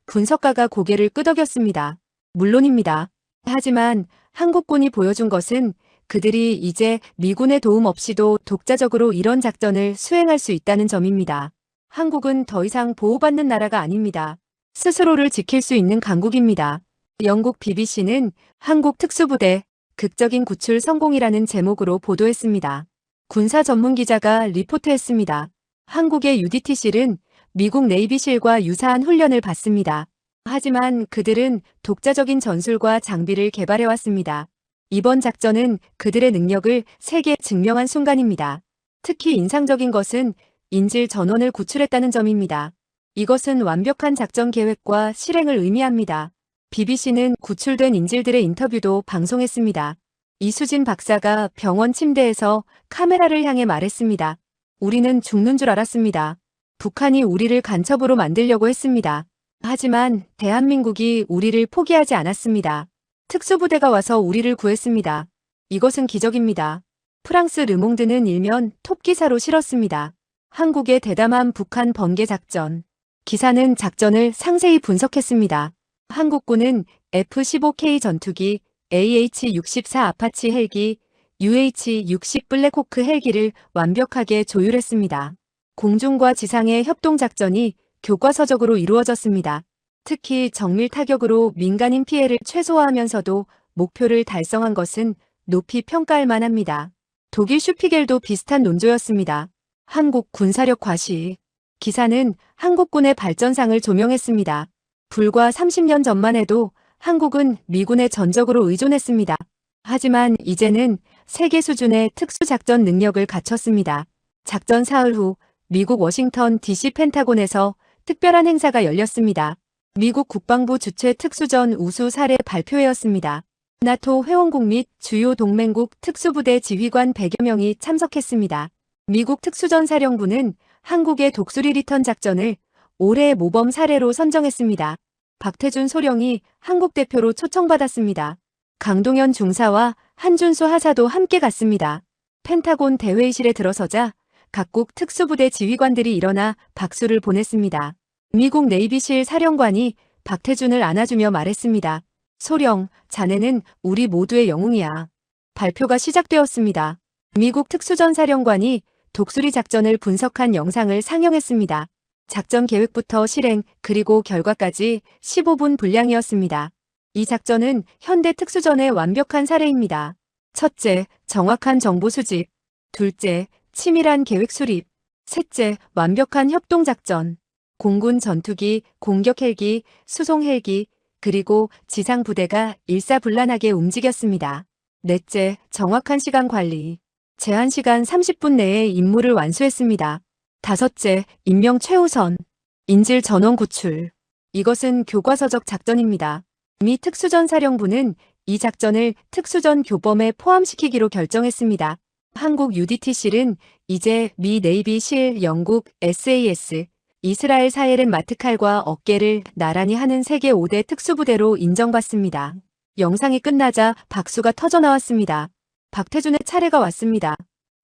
분석가가 고개를 끄덕였습니다. 물론입니다. 하지만 한국군이 보여준 것은 그들이 이제 미군의 도움 없이도 독자적으로 이런 작전을 수행할 수 있다는 점입니다. 한국은 더 이상 보호받는 나라가 아닙니다. 스스로를 지킬 수 있는 강국입니다. 영국 BBC는 한국 특수부대 극적인 구출 성공이라는 제목으로 보도했습니다. 군사 전문 기자가 리포트했습니다. 한국의 UDT실은 미국 네이비실과 유사한 훈련을 받습니다. 하지만 그들은 독자적인 전술과 장비를 개발해왔습니다. 이번 작전은 그들의 능력을 세계에 증명한 순간입니다. 특히 인상적인 것은 인질 전원을 구출했다는 점입니다. 이것은 완벽한 작전 계획과 실행을 의미합니다. BBC는 구출된 인질들의 인터뷰도 방송했습니다. 이수진 박사가 병원 침대에서 카메라를 향해 말했습니다. 우리는 죽는 줄 알았습니다. 북한이 우리를 간첩으로 만들려고 했습니다. 하지만 대한민국이 우리를 포기하지 않았습니다. 특수부대가 와서 우리를 구했습니다. 이것은 기적입니다. 프랑스 르몽드는 일면 톱 기사로 실었습니다. 한국의 대담한 북한 번개 작전. 기사는 작전을 상세히 분석했습니다. 한국군은 F-15K 전투기, AH-64 아파치 헬기, UH-60 블랙호크 헬기를 완벽하게 조율했습니다. 공중과 지상의 협동작전이 교과서적으로 이루어졌습니다. 특히 정밀 타격으로 민간인 피해를 최소화하면서도 목표를 달성한 것은 높이 평가할 만합니다. 독일 슈피겔도 비슷한 논조였습니다. 한국 군사력 과시. 기사는 한국군의 발전상을 조명했습니다. 불과 30년 전만 해도 한국은 미군에 전적으로 의존했습니다. 하지만 이제는 세계 수준의 특수작전 능력을 갖췄습니다. 작전 사흘 후 미국 워싱턴 DC 펜타곤에서 특별한 행사가 열렸습니다. 미국 국방부 주최 특수전 우수 사례 발표회였습니다. 나토 회원국 및 주요 동맹국 특수부대 지휘관 100여 명이 참석했습니다. 미국 특수전사령부는 한국의 독수리 리턴 작전을 올해의 모범 사례로 선정했습니다. 박태준 소령이 한국 대표로 초청받았습니다. 강동현 중사와 한준수 하사도 함께 갔습니다. 펜타곤 대회의실에 들어서자 각국 특수부대 지휘관들이 일어나 박수를 보냈습니다. 미국 네이비실 사령관이 박태준을 안아주며 말했습니다. 소령, 자네는 우리 모두의 영웅이야. 발표가 시작되었습니다. 미국 특수전사령관이 독수리 작전을 분석한 영상을 상영했습니다. 작전 계획부터 실행 그리고 결과까지 15분 분량이었습니다. 이 작전은 현대 특수전의 완벽한 사례입니다. 첫째, 정확한 정보 수집. 둘째, 치밀한 계획 수립. 셋째, 완벽한 협동작전. 공군 전투기, 공격 헬기, 수송 헬기, 그리고 지상 부대가 일사불란하게 움직였습니다. 넷째, 정확한 시간 관리. 제한 시간 30분 내에 임무를 완수했습니다. 다섯째, 인명 최우선. 인질 전원 구출. 이것은 교과서적 작전입니다. 미 특수전사령부는 이 작전을 특수전 교범에 포함시키기로 결정했습니다. 한국 UDT실은 이제 미 네이비실, 영국 SAS, 이스라엘 사헬은 마트칼과 어깨를 나란히 하는 세계 5대 특수부대로 인정받습니다. 영상이 끝나자 박수가 터져나왔습니다. 박태준의 차례가 왔습니다.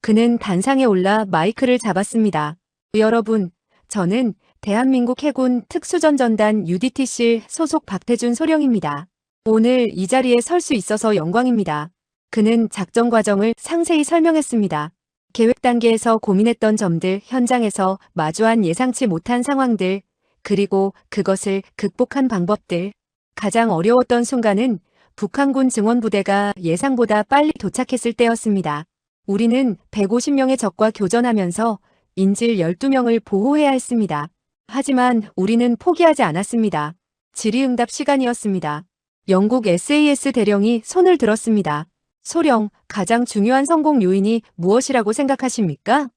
그는 단상에 올라 마이크를 잡았습니다. 여러분, 저는 대한민국 해군 특수전전단 UDT실 소속 박태준 소령입니다. 오늘 이 자리에 설 수 있어서 영광입니다. 그는 작전 과정을 상세히 설명했습니다. 계획 단계에서 고민했던 점들, 현장에서 마주한 예상치 못한 상황들, 그리고 그것을 극복한 방법들. 가장 어려웠던 순간은 북한군 증원부대가 예상보다 빨리 도착했을 때였습니다. 우리는 150명의 적과 교전하면서 인질 12명을 보호해야 했습니다. 하지만 우리는 포기하지 않았습니다. 질의응답 시간이었습니다. 영국 SAS 대령이 손을 들었습니다. 소령, 가장 중요한 성공 요인이 무엇이라고 생각하십니까?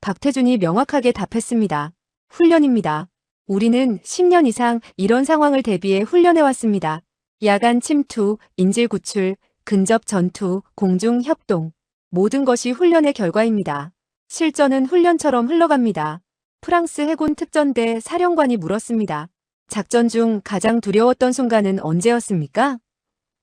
박태준이 명확하게 답했습니다. 훈련입니다. 우리는 10년 이상 이런 상황을 대비해 훈련해왔습니다. 야간 침투, 인질 구출, 근접 전투, 공중 협동. 모든 것이 훈련의 결과입니다. 실전은 훈련처럼 흘러갑니다. 프랑스 해군 특전대 사령관이 물었습니다. 작전 중 가장 두려웠던 순간은 언제였습니까?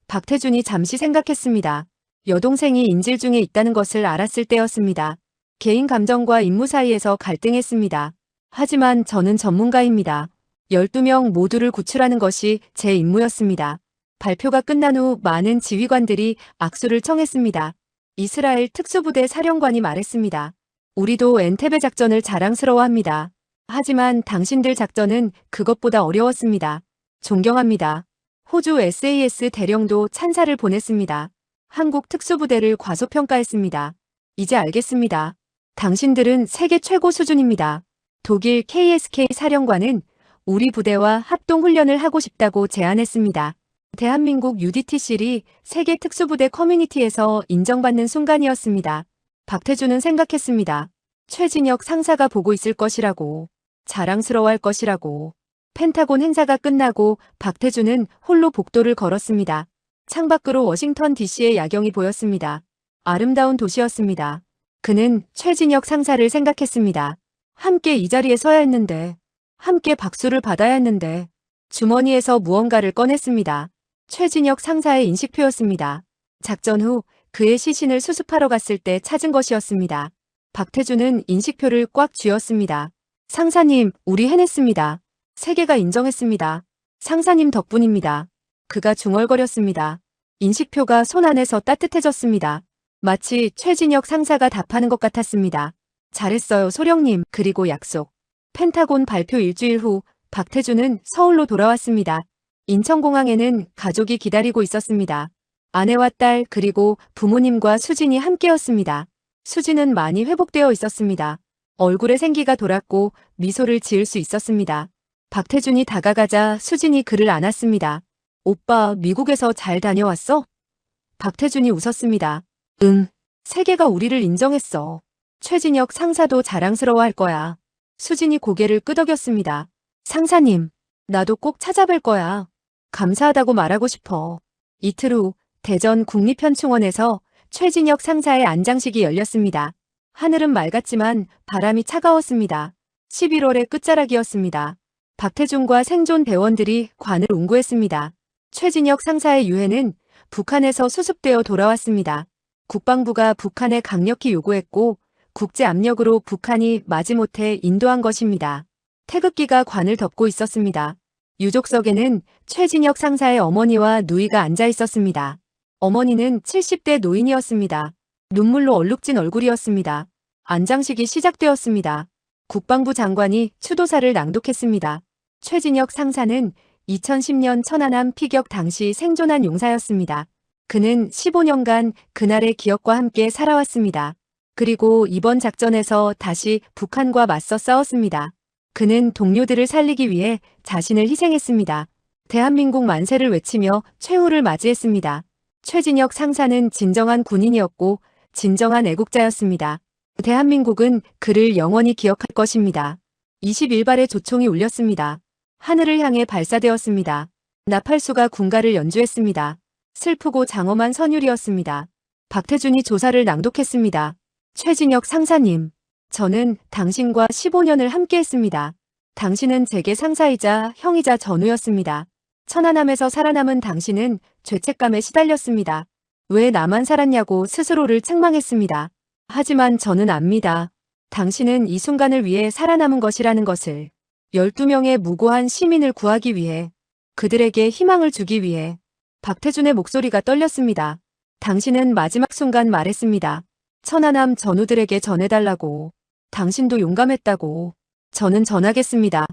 박태준이 잠시 생각했습니다. 여동생이 인질 중에 있다는 것을 알았을 때였습니다. 개인 감정과 임무 사이에서 갈등했습니다. 하지만 저는 전문가입니다. 12명 모두를 구출하는 것이 제 임무였습니다. 발표가 끝난 후 많은 지휘관들이 악수를 청했습니다. 이스라엘 특수부대 사령관이 말했습니다. 우리도 엔테베 작전을 자랑스러워합니다. 하지만 당신들 작전은 그것보다 어려웠습니다. 존경합니다. 호주 SAS 대령도 찬사를 보냈습니다. 한국 특수부대를 과소평가했습니다. 이제 알겠습니다. 당신들은 세계 최고 수준입니다. 독일 KSK 사령관은 우리 부대와 합동훈련을 하고 싶다고 제안했습니다. 대한민국 UDT실이 세계 특수부대 커뮤니티에서 인정받는 순간이었습니다. 박태준은 생각했습니다. 최진혁 상사가 보고 있을 것이라고. 자랑스러워할 것이라고. 펜타곤 행사가 끝나고 박태준은 홀로 복도를 걸었습니다. 창밖으로 워싱턴 DC의 야경이 보였습니다. 아름다운 도시였습니다. 그는 최진혁 상사를 생각했습니다. 함께 이 자리에 서야 했는데, 함께 박수를 받아야 했는데, 주머니에서 무언가를 꺼냈습니다. 최진혁 상사의 인식표였습니다. 작전 후 그의 시신을 수습하러 갔을 때 찾은 것이었습니다. 박태준은 인식표를 꽉 쥐었습니다. 상사님, 우리 해냈습니다. 세계가 인정했습니다. 상사님 덕분입니다. 그가 중얼거렸습니다. 인식표가 손 안에서 따뜻해졌습니다. 마치 최진혁 상사가 답하는 것 같았습니다. 잘했어요, 소령님. 그리고 약속. 펜타곤 발표 일주일 후 박태준은 서울로 돌아왔습니다. 인천공항에는 가족이 기다리고 있었습니다. 아내와 딸 그리고 부모님과 수진이 함께였습니다. 수진은 많이 회복되어 있었습니다. 얼굴에 생기가 돌았고 미소를 지을 수 있었습니다. 박태준이 다가가자 수진이 그를 안았습니다. 오빠, 미국에서 잘 다녀왔어? 박태준이 웃었습니다. 응. 세계가 우리를 인정했어. 최진혁 상사도 자랑스러워할 거야. 수진이 고개를 끄덕였습니다. 상사님, 나도 꼭 찾아뵐 거야. 감사하다고 말하고 싶어. 이틀 후 대전 국립현충원에서 최진혁 상사의 안장식이 열렸습니다. 하늘은 맑았지만 바람이 차가웠습니다. 11월의 끝자락이었습니다. 박태준과 생존 대원들이 관을 운구했습니다. 최진혁 상사의 유해는 북한에서 수습되어 돌아왔습니다. 국방부가 북한에 강력히 요구했고 국제 압력으로 북한이 마지못해 인도한 것입니다. 태극기가 관을 덮고 있었습니다. 유족석에는 최진혁 상사의 어머니와 누이가 앉아 있었습니다. 어머니는 70대 노인이었습니다. 눈물로 얼룩진 얼굴이었습니다. 안장식이 시작되었습니다. 국방부 장관이 추도사를 낭독했습니다. 최진혁 상사는 2010년 천안함 피격 당시 생존한 용사였습니다. 그는 15년간 그날의 기억과 함께 살아왔습니다. 그리고 이번 작전에서 다시 북한과 맞서 싸웠습니다. 그는 동료들을 살리기 위해 자신을 희생했습니다. 대한민국 만세를 외치며 최후를 맞이했습니다. 최진혁 상사는 진정한 군인이었고 진정한 애국자였습니다. 대한민국은 그를 영원히 기억할 것입니다. 21발의 조총이 울렸습니다. 하늘을 향해 발사되었습니다. 나팔수가 군가를 연주했습니다. 슬프고 장엄한 선율이었습니다. 박태준이 조사를 낭독했습니다. 최진혁 상사님, 저는 당신과 15년을 함께했습니다. 당신은 제게 상사이자 형이자 전우였습니다. 천안함에서 살아남은 당신은 죄책감에 시달렸습니다. 왜 나만 살았냐고 스스로를 책망했습니다. 하지만 저는 압니다. 당신은 이 순간을 위해 살아남은 것이라는 것을. 12명의 무고한 시민을 구하기 위해, 그들에게 희망을 주기 위해. 박태준의 목소리가 떨렸습니다. 당신은 마지막 순간 말했습니다. 천안함 전우들에게 전해달라고. 당신도 용감했다고. 저는 전하겠습니다.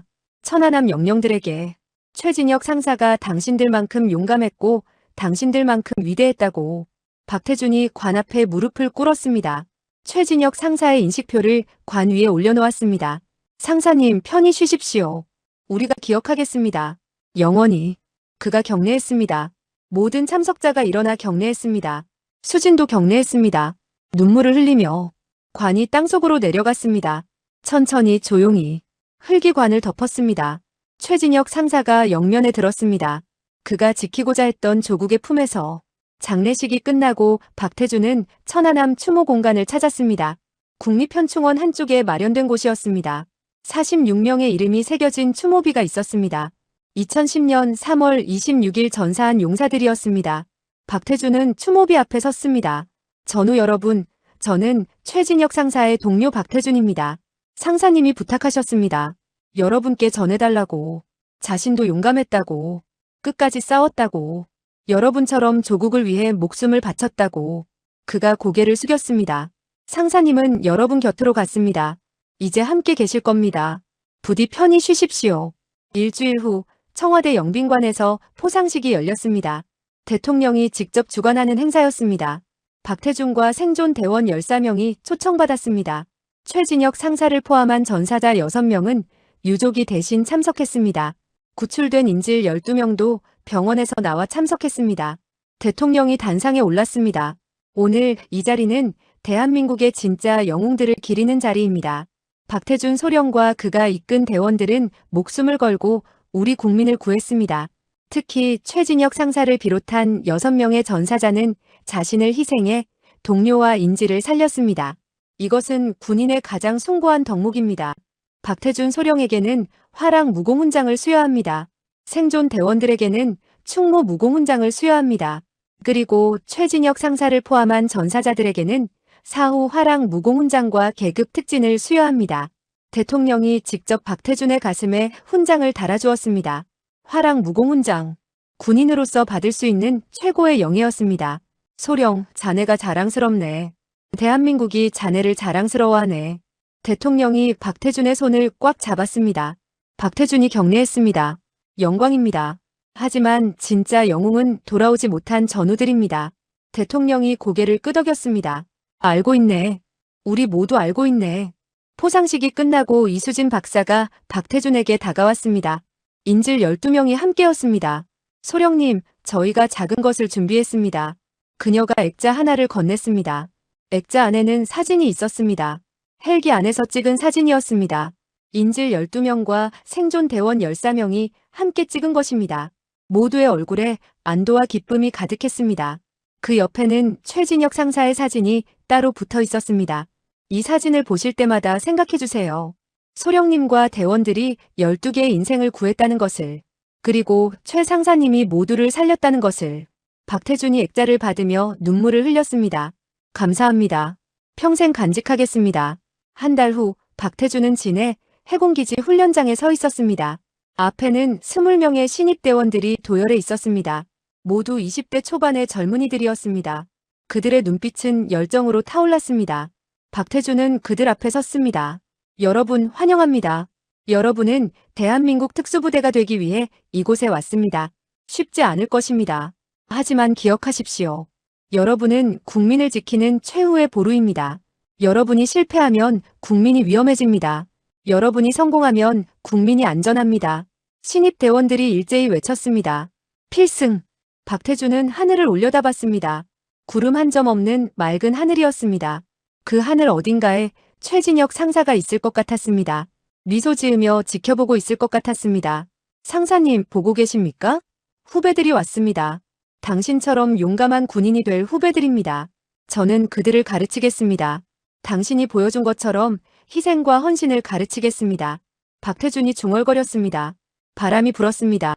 천안함 영령들에게. 최진혁 상사가 당신들만큼 용감했고 당신들만큼 위대했다고. 박태준이 관 앞에 무릎을 꿇었습니다. 최진혁 상사의 인식표를 관 위에 올려놓았습니다. 상사님, 편히 쉬십시오. 우리가 기억하겠습니다. 영원히. 그가 경례했습니다. 모든 참석자가 일어나 경례했습니다. 수진도 경례했습니다. 눈물을 흘리며 관이 땅속으로 내려갔습니다. 천천히 조용히 흙이 관을 덮었습니다. 최진혁 상사가 영면에 들었습니다. 그가 지키고자 했던 조국의 품에서. 장례식이 끝나고 박태준은 천안함 추모 공간을 찾았습니다. 국립현충원 한쪽에 마련된 곳이었습니다. 46명의 이름이 새겨진 추모비가 있었습니다. 2010년 3월 26일 전사한 용사들이었습니다. 박태준은 추모비 앞에 섰습니다. 전우 여러분, 저는 최진혁 상사의 동료 박태준입니다. 상사님이 부탁하셨습니다. 여러분께 전해달라고. 자신도 용감했다고. 끝까지 싸웠다고. 여러분처럼 조국을 위해 목숨을 바쳤다고. 그가 고개를 숙였습니다. 상사님은 여러분 곁으로 갔습니다. 이제 함께 계실 겁니다. 부디 편히 쉬십시오. 일주일 후 청와대 영빈관에서 포상식이 열렸습니다. 대통령이 직접 주관하는 행사였습니다. 박태준과 생존 대원 13명이 초청받았습니다. 최진혁 상사를 포함한 전사자 6명은 유족이 대신 참석했습니다. 구출된 인질 12명도 병원에서 나와 참석했습니다. 대통령이 단상에 올랐습니다. 오늘 이 자리는 대한민국의 진짜 영웅들을 기리는 자리입니다. 박태준 소령과 그가 이끈 대원들은 목숨을 걸고 우리 국민을 구했습니다. 특히 최진혁 상사를 비롯한 6명의 전사자는 자신을 희생해 동료와 인지를 살렸습니다. 이것은 군인의 가장 숭고한 덕목입니다. 박태준 소령에게는 화랑 무공훈장을 수여합니다. 생존 대원들에게는 충무 무공훈장을 수여합니다. 그리고 최진혁 상사를 포함한 전사자들에게는 사후 화랑 무공훈장과 계급 특진을 수여합니다. 대통령이 직접 박태준의 가슴에 훈장을 달아주었습니다. 화랑 무공훈장. 군인으로서 받을 수 있는 최고의 영예였습니다. 소령, 자네가 자랑스럽네. 대한민국이 자네를 자랑스러워하네. 대통령이 박태준의 손을 꽉 잡았습니다. 박태준이 경례했습니다. 영광입니다. 하지만 진짜 영웅은 돌아오지 못한 전우들입니다. 대통령이 고개를 끄덕였습니다. 알고 있네. 우리 모두 알고 있네. 포상식이 끝나고 이수진 박사가 박태준에게 다가왔습니다. 인질 12명이 함께였습니다. 소령님, 저희가 작은 것을 준비했습니다. 그녀가 액자 하나를 건넸습니다. 액자 안에는 사진이 있었습니다. 헬기 안에서 찍은 사진이었습니다. 인질 12명과 생존 대원 14명이 함께 찍은 것입니다. 모두의 얼굴에 안도와 기쁨이 가득했습니다. 그 옆에는 최진혁 상사의 사진이 따로 붙어 있었습니다. 이 사진을 보실 때마다 생각해주세요. 소령님과 대원들이 12개의 인생을 구했다는 것을, 그리고 최 상사님이 모두를 살렸다는 것을. 박태준이 액자를 받으며 눈물을 흘렸습니다. 감사합니다. 평생 간직하겠습니다. 한 달 후 박태준은 진해 해군기지 훈련장에 서 있었습니다. 앞에는 20명의 신입대원들이 도열해 있었습니다. 모두 20대 초반의 젊은이들이었습니다. 그들의 눈빛은 열정으로 타올랐습니다. 박태준은 그들 앞에 섰습니다. 여러분 환영합니다. 여러분은 대한민국 특수부대가 되기 위해 이곳에 왔습니다. 쉽지 않을 것입니다. 하지만 기억하십시오. 여러분은 국민을 지키는 최후의 보루입니다. 여러분이 실패하면 국민이 위험해집니다. 여러분이 성공하면 국민이 안전합니다. 신입대원들이 일제히 외쳤습니다. 필승! 박태준은 하늘을 올려다봤습니다. 구름 한 점 없는 맑은 하늘이었습니다. 그 하늘 어딘가에 최진혁 상사가 있을 것 같았습니다. 미소 지으며 지켜보고 있을 것 같았습니다. 상사님, 보고 계십니까? 후배들이 왔습니다. 당신처럼 용감한 군인이 될 후배들입니다. 저는 그들을 가르치겠습니다. 당신이 보여준 것처럼 희생과 헌신을 가르치겠습니다. 박태준이 중얼거렸습니다. 바람이 불었습니다.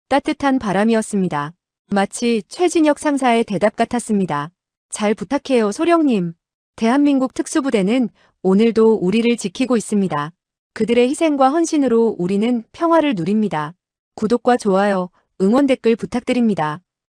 따뜻한 바람이었습니다. 마치 최진혁 상사의 대답 같았습니다. 잘 부탁해요, 소령님. 대한민국 특수부대는 오늘도 우리를 지키고 있습니다. 그들의 희생과 헌신으로 우리는 평화를 누립니다. 구독과 좋아요, 응원 댓글 부탁드립니다.